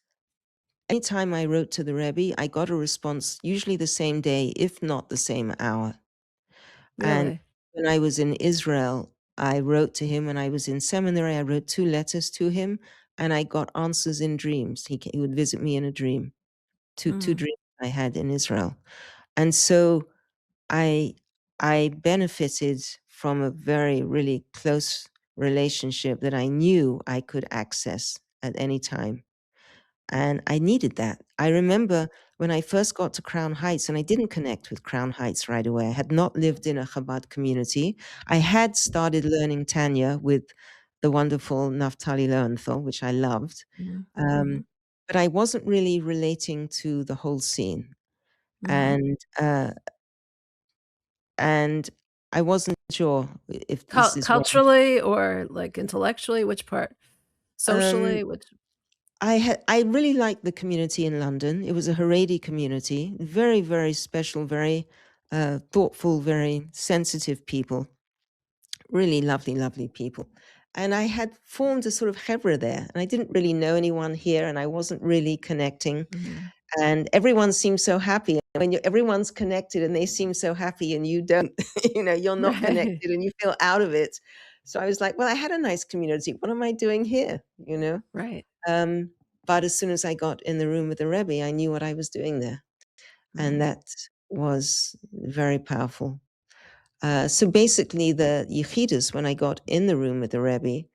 anytime I wrote to the Rebbe, I got a response, usually the same day, if not the same hour. And Really? when I was in Israel, I wrote to him. When I was in seminary, I wrote 2 letters to him, and I got answers in dreams. He would visit me in a dream. Two Mm. dreams I had in Israel. And so I I benefited from a very, really close relationship that I knew I could access at any time. And I needed that. I remember when I first got to Crown Heights, and I didn't connect with Crown Heights right away. I had not lived in a Chabad community. I had started learning Tanya with the wonderful Naftali Lowenthal, which I loved. Mhm. Um, Mhm. but I wasn't really relating to the whole scene. Mhm. And and I wasn't sure if this is what Culturally or, like, intellectually? Which part? um, Socially? Which I really liked the community in London. It was a Haredi community, very, very special, very thoughtful, very sensitive people, really lovely, lovely people. And I had formed a sort of chevra there, and I didn't really know anyone here, and I wasn't really connecting. Mhm. And everyone seems so happy. When everyone's connected and they seem so happy and you don't, you're not Right. connected and you feel out of it. So I was like, well, I had a nice community. What am I doing here? Right. Um, but as soon as I got in the room with the Rebbe, I knew what I was doing there. And Mm. that was very powerful. So basically, the Yechidus, when I got in the room with the Rebbe,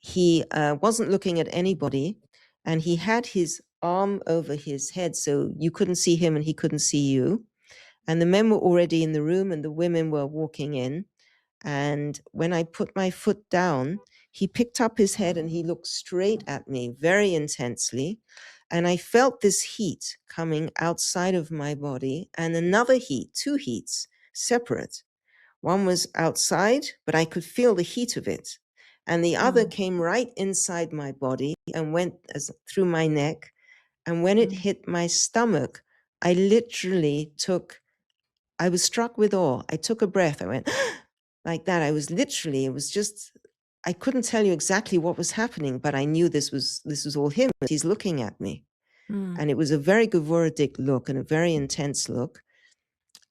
he wasn't looking at anybody, and he had his arm over his head so you couldn't see him and he couldn't see you. And the men were already in the room and the women were walking in. And when I put my foot down, he picked up his head and he looked straight at me very intensely. And I felt this heat coming outside of my body and another heat, 2 heats, separate. One was outside, but I could feel the heat of it. And the other Mm. came right inside my body and went through my neck. And when it Mm. hit my stomach, I literally I was struck with awe. I took a breath. I went like that. It was just, I couldn't tell you exactly what was happening, but I knew this was all him. He's looking at me. Mm. And it was a very Gevurdik look and a very intense look.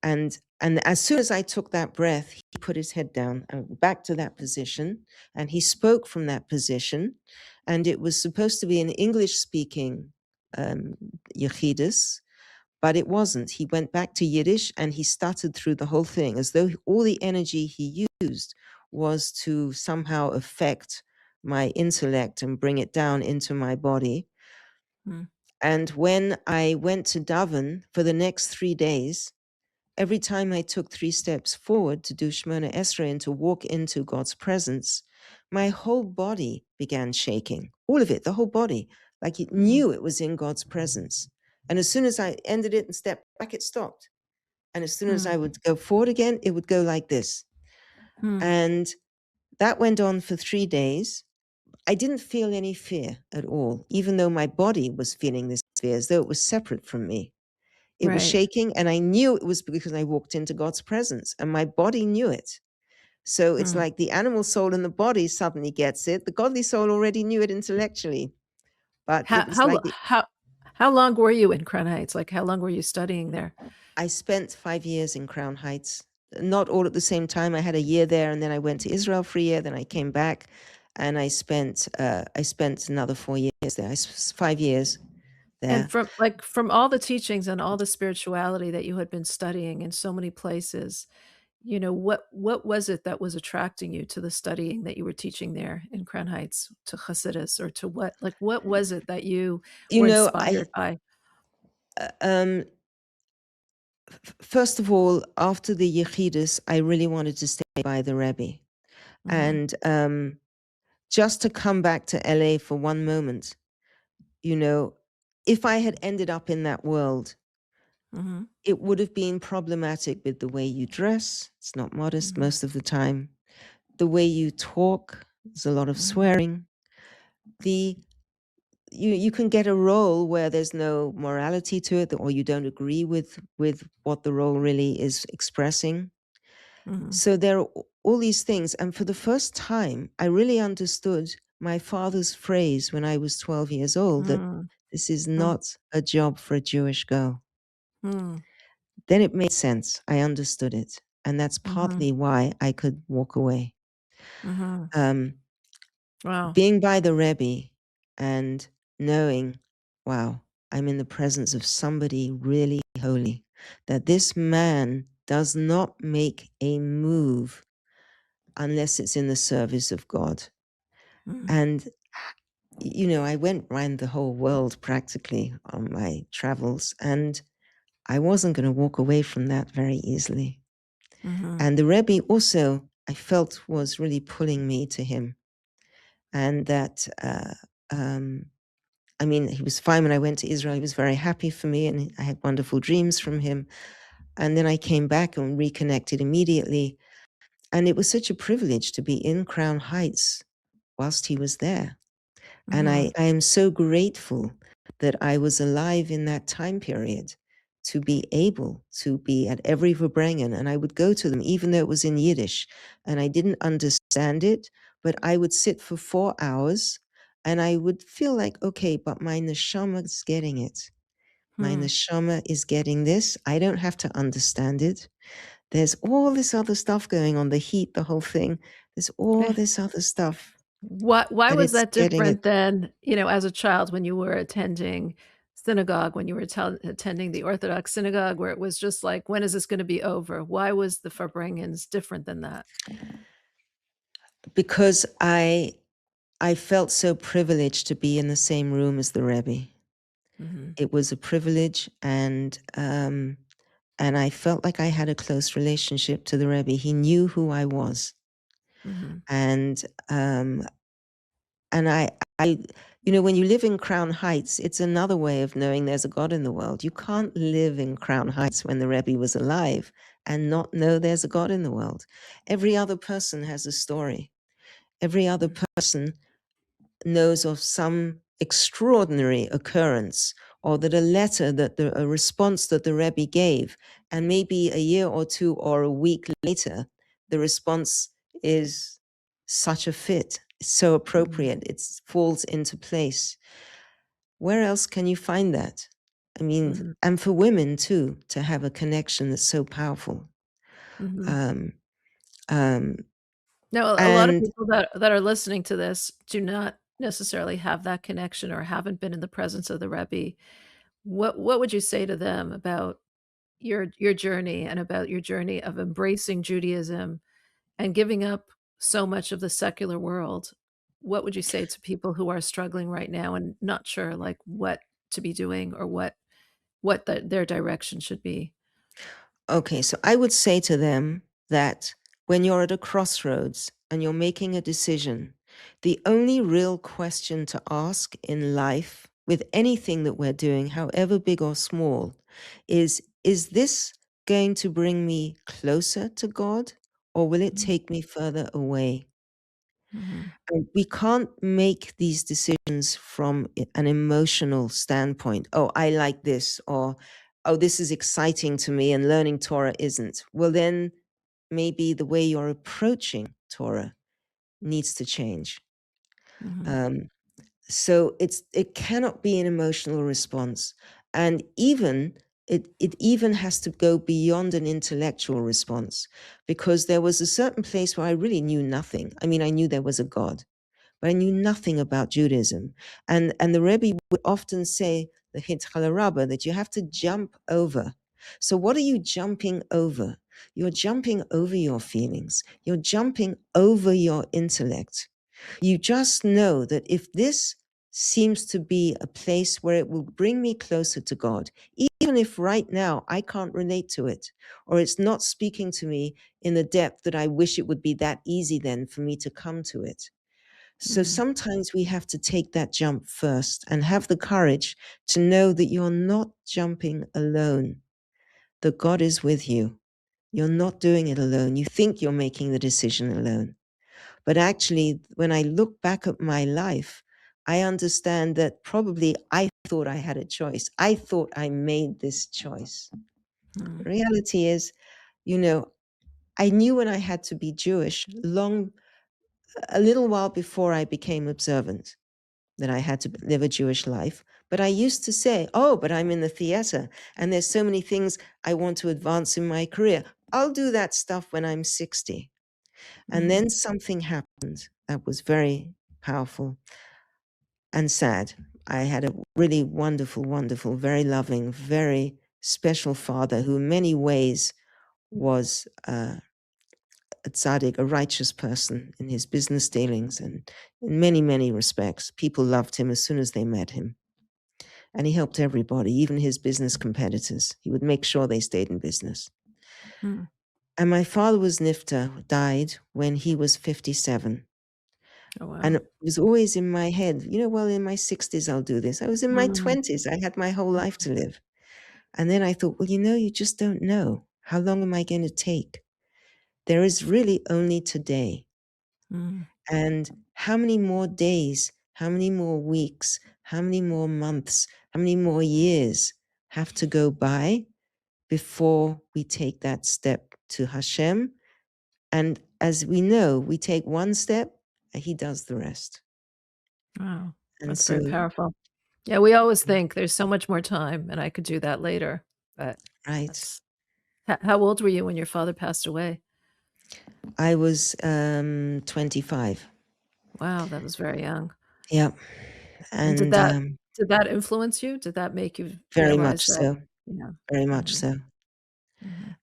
And as soon as I took that breath, he put his head down and back to that position, and he spoke from that position. And it was supposed to be an English-speaking um, Yechidus, but it wasn't. He went back to Yiddish and he stuttered through the whole thing as though all the energy he used was to somehow affect my intellect and bring it down into my body. Mm. And when I went to daven for the next 3 days, every time I took 3 steps forward to do Shemona Esrei and to walk into God's presence, my whole body began shaking. All of it, the whole body, like it Mm. knew it was in God's presence. And as soon as I ended it and stepped back, it stopped. And as soon as Mm. I would go forward again, it would go like this. Mm. And that went on for 3 days. I didn't feel any fear at all, even though my body was feeling this fear as though it was separate from me. It was Right. shaking, and I knew it was because I walked into God's presence, and my body knew it. So it's Mm. like the animal soul and the body suddenly gets it. The godly soul already knew it intellectually, but How it was how lo like how long were you in Crown Heights? Like, how long were you studying there? I spent 5 years in Crown Heights. not all at the same time. I had a year there, and then I went to Israel for a year. Then I came back, and I spent another 4 years there. 5 years And there. from all the teachings and all the spirituality that you had been studying in so many places, what was it that was attracting you to the studying that you were teaching there in Crown Heights, to Hasidus, or to what was it that you You were know, I inspired by? um, first of all, after the Yechidus, I really wanted to stay by the Rebbe, Mhm, and just to come back to LA for one moment, you know, if I had ended up in that world, mhm, it would have been problematic with the way you dress. It's not modest mhm, most of the time. The way you talk, there's a lot of mhm, swearing. The you can get a role where there's no morality to it, or you don't agree with what the role really is expressing. mhm, So there are all these things, and for the first time, I really understood my father's phrase when I was 12 years old, that mm, this is mm, not a job for a Jewish girl. mm, Then it made sense. I understood it. And that's mhm, partly why I could walk away. mhm. Um, Wow. Being by the Rebbe and knowing, wow, I'm in the presence of somebody really holy, that this man does not make a move unless it's in the service of God. Mhm, And, I went around the whole world practically on my travels, and I wasn't going to walk away from that very easily. mhm, And the Rebbe also, I felt, was really pulling me to him. And that, I mean, he was fine when I went to Israel. He was very happy for me, and I had wonderful dreams from him. And then I came back and reconnected immediately. And it was such a privilege to be in Crown Heights whilst he was there. And I, mhm, I am so grateful that I was alive in that time period to be able to be at every Verbrengen. And I would go to them, even though it was in Yiddish, and I didn't understand it, but I would sit for 4 hours and I would feel like, okay, but my neshama is getting it. My hmm. neshama is getting this. I don't have to understand it. There's all this other stuff going on, the heat, the whole thing. There's all Eh, this other stuff, why but was it's that getting it. different than, as a child when you were attending synagogue, when you were attending the Orthodox synagogue, where it was just like, "When is this gonna be over?" Why was the Farbrengens different than that? Because I felt so privileged to be in the same room as the Rebbe. Mhm, It was a privilege, and I felt like I had a close relationship to the Rebbe. He knew who I was, mhm, and um, and I, when you live in Crown Heights, it's another way of knowing there's a God in the world. You can't live in Crown Heights when the Rebbe was alive and not know there's a God in the world. Every other person has a story. Every other mhm, person knows of some extraordinary occurrence, or that a response that the Rebbe gave, and maybe a year or two or a week later, the response is such a fit, so mhm, appropriate, it falls into place. Where else can you find that? I mean, mhm, and for women too, to have a connection that's so powerful. mhm. Um, um, Now, a lot of and people that are listening to this do not necessarily have that connection or haven't been in the presence of the Rebbe. What would you say to them about your journey and about your journey of embracing Judaism and giving up so much of the secular world? What would you say to people who are struggling right now and not sure, like, what to be doing or what their direction should be? Okay, so I would say to them that when you're at a crossroads and you're making a decision, the only real question to ask in life with anything that we're doing, however big or small, is this going to bring me closer to God, or will it Mhm, take me further away? mhm, And we can't make these decisions from an emotional standpoint. Oh, I like this, or oh, this is exciting to me, and learning Torah isn't. Well, then maybe the way you're approaching Torah needs to change. mhm, Um, so it cannot be an emotional response, and even it even has to go beyond an intellectual response, because there was a certain place where I really knew nothing. I mean, I knew there was a God, but I knew nothing about Judaism. And the Rebbe would often say, the Hitchhala Rabbah, that you have to jump over. So what are you jumping over? You're jumping over your feelings. You're jumping over your intellect. You just know that if this seems to be a place where it will bring me closer to God, even if right now I can't relate to it, or it's not speaking to me in the depth that I wish it would be that easy then for me to come to it. So Mm. sometimes we have to take that jump first and have the courage to know that you're not jumping alone, that God is with you. You're not doing it alone. You think you're making the decision alone. But actually, when I look back at my life, I understand that probably I thought I had a choice. I thought I made this choice. Mm. The reality is, you know, I knew when I had to be Jewish a little while before I became observant, that I had to live a Jewish life. But I used to say, oh, but I'm in the theater and there's so many things I want to advance in my career. I'll do that stuff when I'm 60. And Mm. then something happened that was very powerful and sad. I had a really wonderful, wonderful, very loving, very special father who, in many ways, was a tzaddik, a righteous person in his business dealings, and in many, many respects. People loved him as soon as they met him. And he helped everybody, even his business competitors. He would make sure they stayed in business. Mm. And my father was nifta, died when he was 57. Oh, And wow. it was always in my head, well, in my 60s, I'll do this. I was in my Mm. 20s. I had my whole life to live. And then I thought, well, you just don't know. How long am I going to take? There is really only today. Mm. And how many more days, how many more weeks, how many more months, how many more years have to go by before we take that step to Hashem? And as we know, we take one step, and he does the rest. Wow. And That's very so, powerful. Yeah, we always think there's so much more time and I could do that later. But right. that's how old were you when your father passed away? I was 25. Wow, that was very young. Yeah. And And did that influence you? Did that make you very realize much that so. yeah. Very much Mhm. so. Mhm.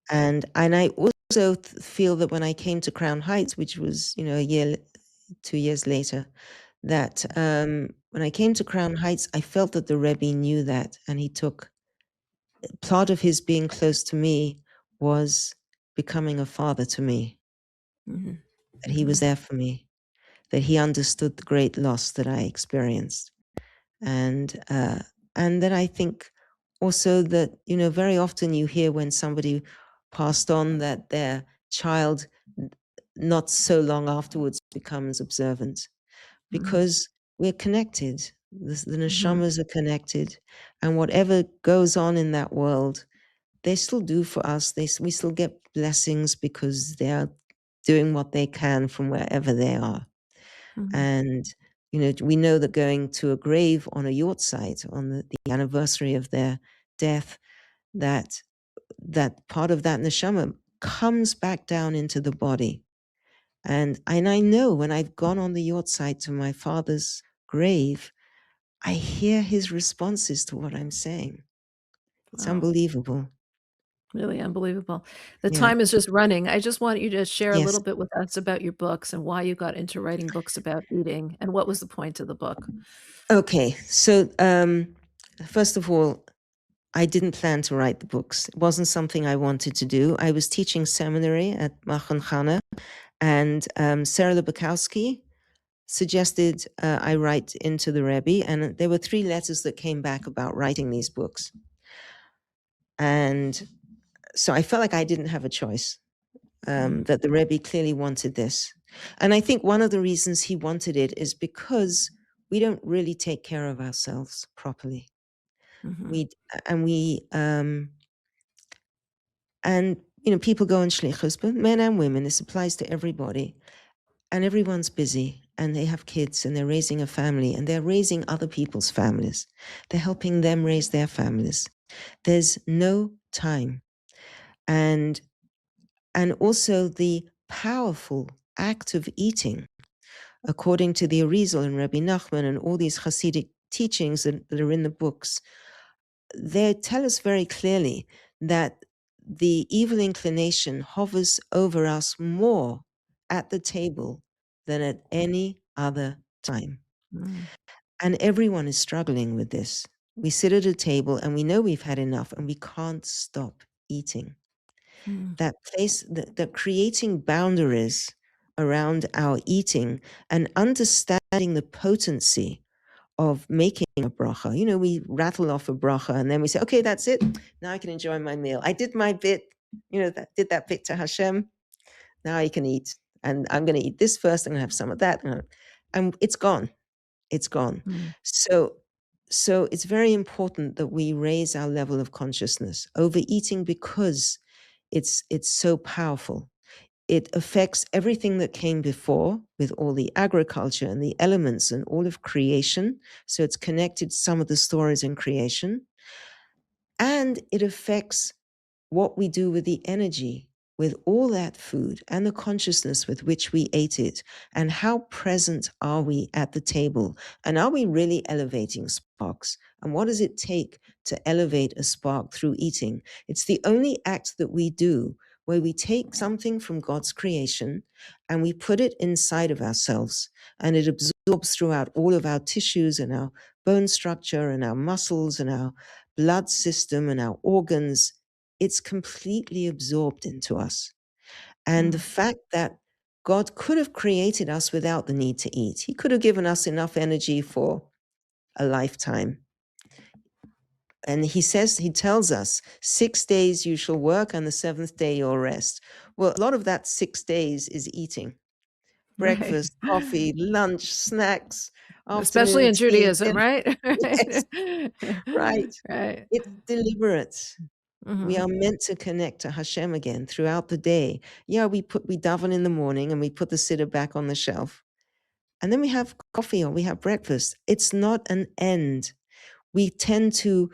And I also feel that when I came to Crown Heights, which was, 2 years later, that when I came to Crown Heights, I felt that the Rebbe knew that, and he took part of his being close to me was becoming a father to me, Mhm. that he was Mhm. there for me, that he understood the great loss that I experienced. And then I think also that very often you hear when somebody passed on that their child not so long afterwards becomes observant, Mhm. because we're connected. The Mhm. neshamas are connected, and whatever goes on in that world, they still do for us. We still get blessings because they are doing what they can from wherever they are. Mhm. And we know that going to a grave on a yurt site on the anniversary of their death, that part of that neshama comes back down into the body. And I know when I've gone on the yurt site to my father's grave, I hear his responses to what I'm saying. It's Wow. unbelievable. Really unbelievable. The Yeah. time is just running. I just want you to share a Yes. little bit with us about your books and why you got into writing books about eating and what was the point of the book? Okay. So, first of all, I didn't plan to write the books. It wasn't something I wanted to do. I was teaching seminary at Machon Chana, and Sarah Lebakowski suggested I write into the Rebbe, and there were 3 letters that came back about writing these books. And so I felt like I didn't have a choice, Mm. that the Rebbe clearly wanted this. And I think one of the reasons he wanted it is because we don't really take care of ourselves properly. Mhm. We and we and people go on shlichus, but men and women, this applies to everybody, and everyone's busy, and they have kids, and they're raising a family, and they're raising other people's families. They're helping them raise their families. There's no time. And and also the powerful act of eating, according to the Arizal and Rabbi Nachman and all these Hasidic teachings that are in the books, they tell us very clearly that the evil inclination hovers over us more at the table than at any other time. Mm. And everyone is struggling with this. We sit at a table and we know we've had enough and we can't stop eating. Mm. That place, that creating boundaries around our eating and understanding the potency of making a bracha. You know, we rattle off a bracha and then we say, okay, that's it. Now I can enjoy my meal. I did my bit, did that bit to Hashem. Now I can eat. And I'm going to eat this first. I'm going to have some of that. And it's gone. It's gone. Mm. So it's very important that we raise our level of consciousness. Overeating, because it's so powerful. It affects everything that came before, with all the agriculture and the elements and all of creation. So it's connected to some of the stories in creation. And it affects what we do with the energy, with all that food and the consciousness with which we ate it, and how present are we at the table, and are we really elevating sparks, and what does it take to elevate a spark through eating? It's the only act that we do where we take something from God's creation and we put it inside of ourselves, and it absorbs throughout all of our tissues and our bone structure and our muscles and our blood system and our organs. It's completely absorbed into us. And the Mm. fact that God could have created us without the need to eat, He could have given us enough energy for a lifetime. And He tells us, 6 days you shall work, and the seventh day you'll rest. Well, a lot of that 6 days is eating Right. breakfast, coffee, lunch, snacks, Especially afternoon in tea. Judaism, right? Yes, Right. right. Right. It's deliberate. We Mhm. are meant to connect to Hashem again throughout the day. Yeah, we daven in the morning and we put the siddur back on the shelf. And then we have coffee or we have breakfast. It's not an end. We tend to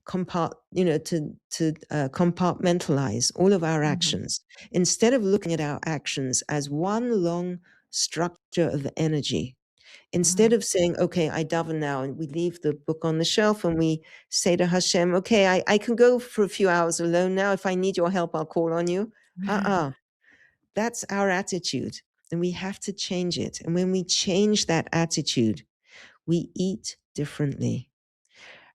compartmentalize all of our Mhm. actions instead of looking at our actions as one long structure of energy. Instead Mhm. of saying, okay, I daven now, and we leave the book on the shelf and we say to Hashem, okay, I can go for a few hours alone now. If I need your help, I'll call on you. That's our attitude. And we have to change it. And when we change that attitude, we eat differently.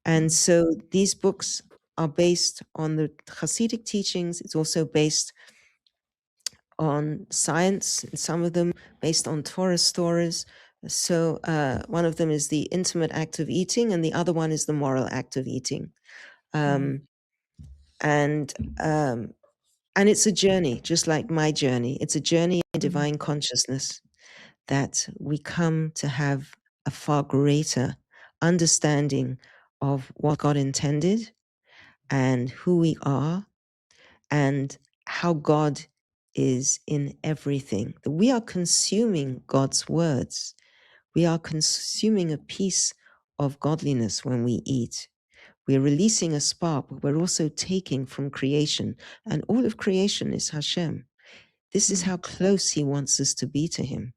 And Mm. so these books are based on the Hasidic teachings. It's also based on science, and some of them based on Torah stories. So one of them is the intimate act of eating, and the other one is the moral act of eating. Mm. Um, and um, and it's a journey, just like my journey. It's a journey in Mhm. divine consciousness that we come to have a far greater understanding of what God intended and who we are and how God is in everything. That we are consuming God's words. We are consuming a piece of godliness when we eat. We're releasing a spark, but we're also taking from creation. And all of creation is Hashem. This is Mm. how close He wants us to be to Him.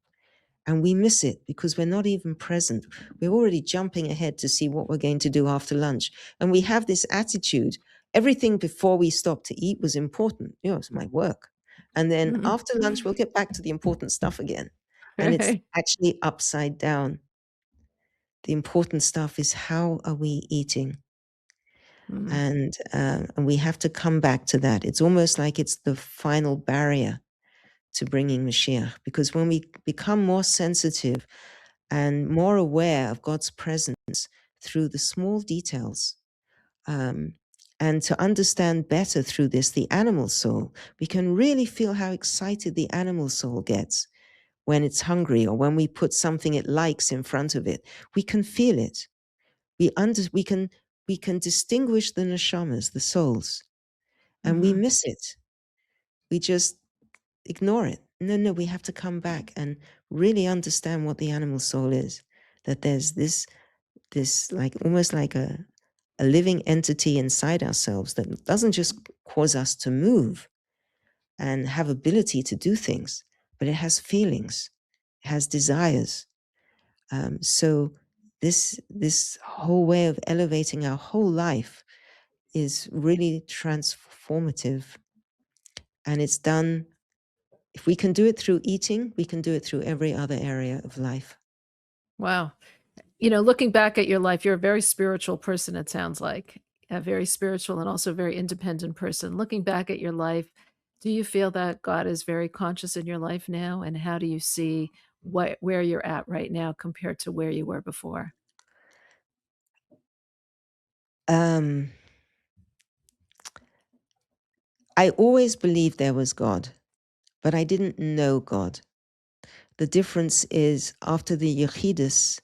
And we miss it because we're not even present. We're already jumping ahead to see what we're going to do after lunch. And we have this attitude. Everything before we stopped to eat was important. It's my work. And then Mhm. after lunch, we'll get back to the important stuff again. And it's Right. actually upside down. The important stuff is, how are we eating? Mm. And we have to come back to that. It's almost like it's the final barrier to bringing Mashiach. Because when we become more sensitive and more aware of God's presence through the small details, um, and to understand better through this the animal soul, we can really feel how excited the animal soul gets when it's hungry, or when we put something it likes in front of it. We can feel it. We can distinguish the neshamas, the souls, and we Mhm. miss it. We just ignore it. No, we have to come back and really understand what the animal soul is. That there's this like almost like a a living entity inside ourselves that doesn't just cause us to move and have ability to do things, but it has feelings, it has desires. So this whole way of elevating our whole life is really transformative, and it's done. If we can do it through eating, we can do it through every other area of life. Wow. Looking back at your life, you're a very spiritual person, it sounds like. A very spiritual and also very independent person. Looking back at your life, do you feel that God is very conscious in your life now? And how do you see where you're at right now compared to where you were before? Um, I always believed there was God, but I didn't know God. The difference is after the Yechidus,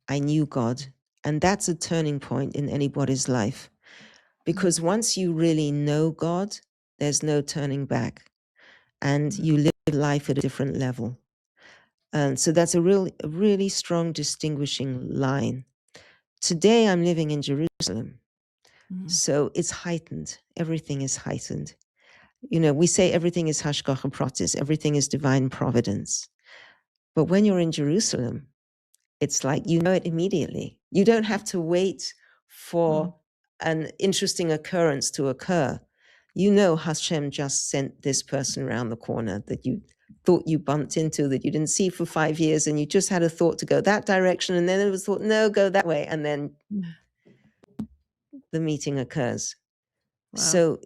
I knew God. And that's a turning point in anybody's life. Mm, Because once you really know God, there's no turning back. And mm, you live life at a different level. And so that's a really strong distinguishing line. Today I'm living in Jerusalem. mm, So it's heightened. Everything is heightened. We say everything is hashgacha pratis, everything is divine providence. But when you're in Jerusalem, it's like you know it immediately. You don't have to wait mm, for an interesting occurrence to occur. You know Hashem just sent this person around the corner that you thought you bumped into, that you didn't see for 5 years, and you just had a thought to go that direction, and then it was thought, no, go that way, and then mm. the meeting occurs. Wow. So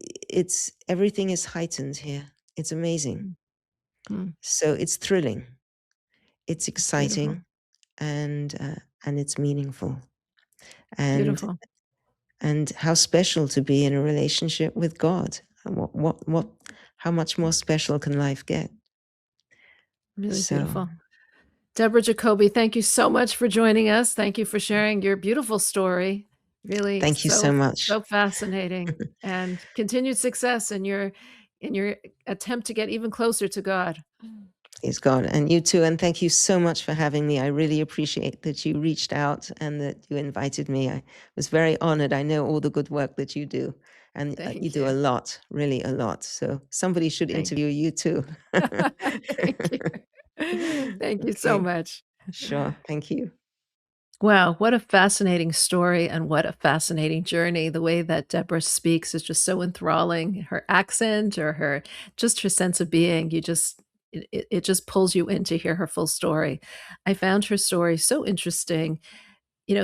everything is heightened here. It's amazing. Mm, mm. So it's thrilling, it's It's beautiful. exciting, and it's meaningful. And Beautiful. and how special to be in a relationship with God. And how much more special can life get? Really So beautiful. Deborah Jacobi, thank you so much for joining us. Thank you for sharing your beautiful story. Really thank you so much. so fascinating, and continued success in your attempt to get even closer to God. Praise God. And you too. And thank you so much for having me. I really appreciate that you reached out and that you invited me. I was very honored. I know all the good work that you do. And you Thank do a you. lot, really a lot. So somebody should Thank interview you too. thank you. Thank you so Okay, much. sure. Thank you. Wow, what a fascinating story and what a fascinating journey. The way that Deborah speaks is just so enthralling. Her accent or her sense of being, it just pulls you in to hear her full story. I found her story so interesting.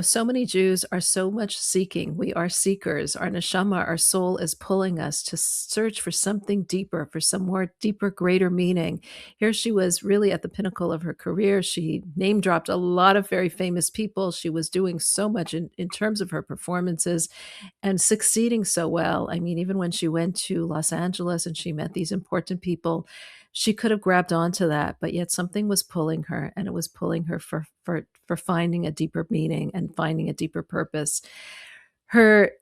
So many Jews are so much seeking. We are seekers. Our neshama, our soul is pulling us to search for something deeper, for some more deeper, greater meaning. Here she was really at the pinnacle of her career. She name dropped a lot of very famous people. She was doing so much in terms of her performances and succeeding so well. I mean, even when she went to Los Angeles and she met these important people, she could have grabbed onto that, but yet something was pulling her, and it was pulling her for finding a deeper meaning and finding a deeper purpose. Her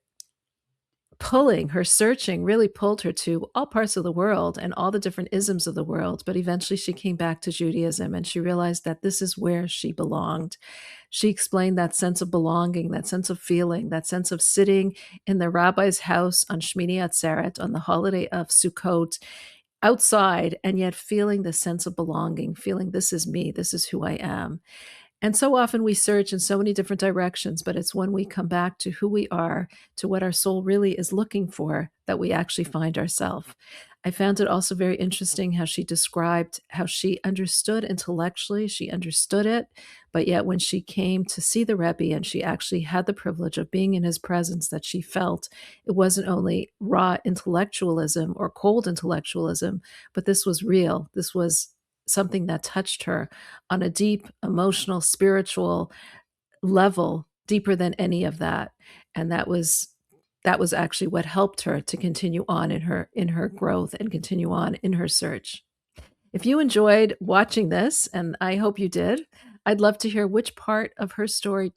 her searching really pulled her to all parts of the world and all the different isms of the world. But eventually she came back to Judaism and she realized that this is where she belonged. She explained that sense of belonging, that sense of feeling, that sense of sitting in the rabbi's house on Shmini Atzeret, on the holiday of Sukkot, outside, and yet feeling the sense of belonging, feeling this is me, this is who I am. And so often we search in so many different directions, but it's when we come back to who we are, to what our soul really is looking for, that we actually find ourselves. I found it also very interesting how she described how she understood intellectually, she understood it, but yet when she came to see the Rebbe and she actually had the privilege of being in his presence, that she felt it wasn't only raw intellectualism or cold intellectualism, but this was real. This was something that touched her on a deep emotional, spiritual level, deeper than any of that. And that was actually what helped her to continue on in her growth and continue on in her search. If you enjoyed watching this, and I hope you did, I'd love to hear which part of her story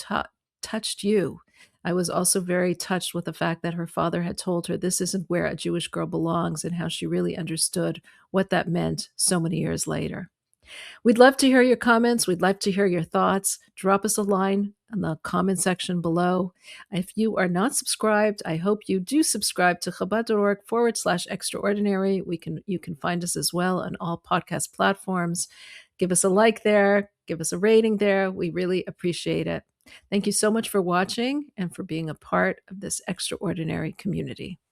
touched you. I was also very touched with the fact that her father had told her this isn't where a Jewish girl belongs, and how she really understood what that meant so many years later. We'd love to hear your comments. We'd love to hear your thoughts. Drop us a line in the comment section below. If you are not subscribed, I hope you do subscribe to Chabad.org/extraordinary. You can find us as well on all podcast platforms. Give us a like there, give us a rating there. We really appreciate it. Thank you so much for watching and for being a part of this extraordinary community.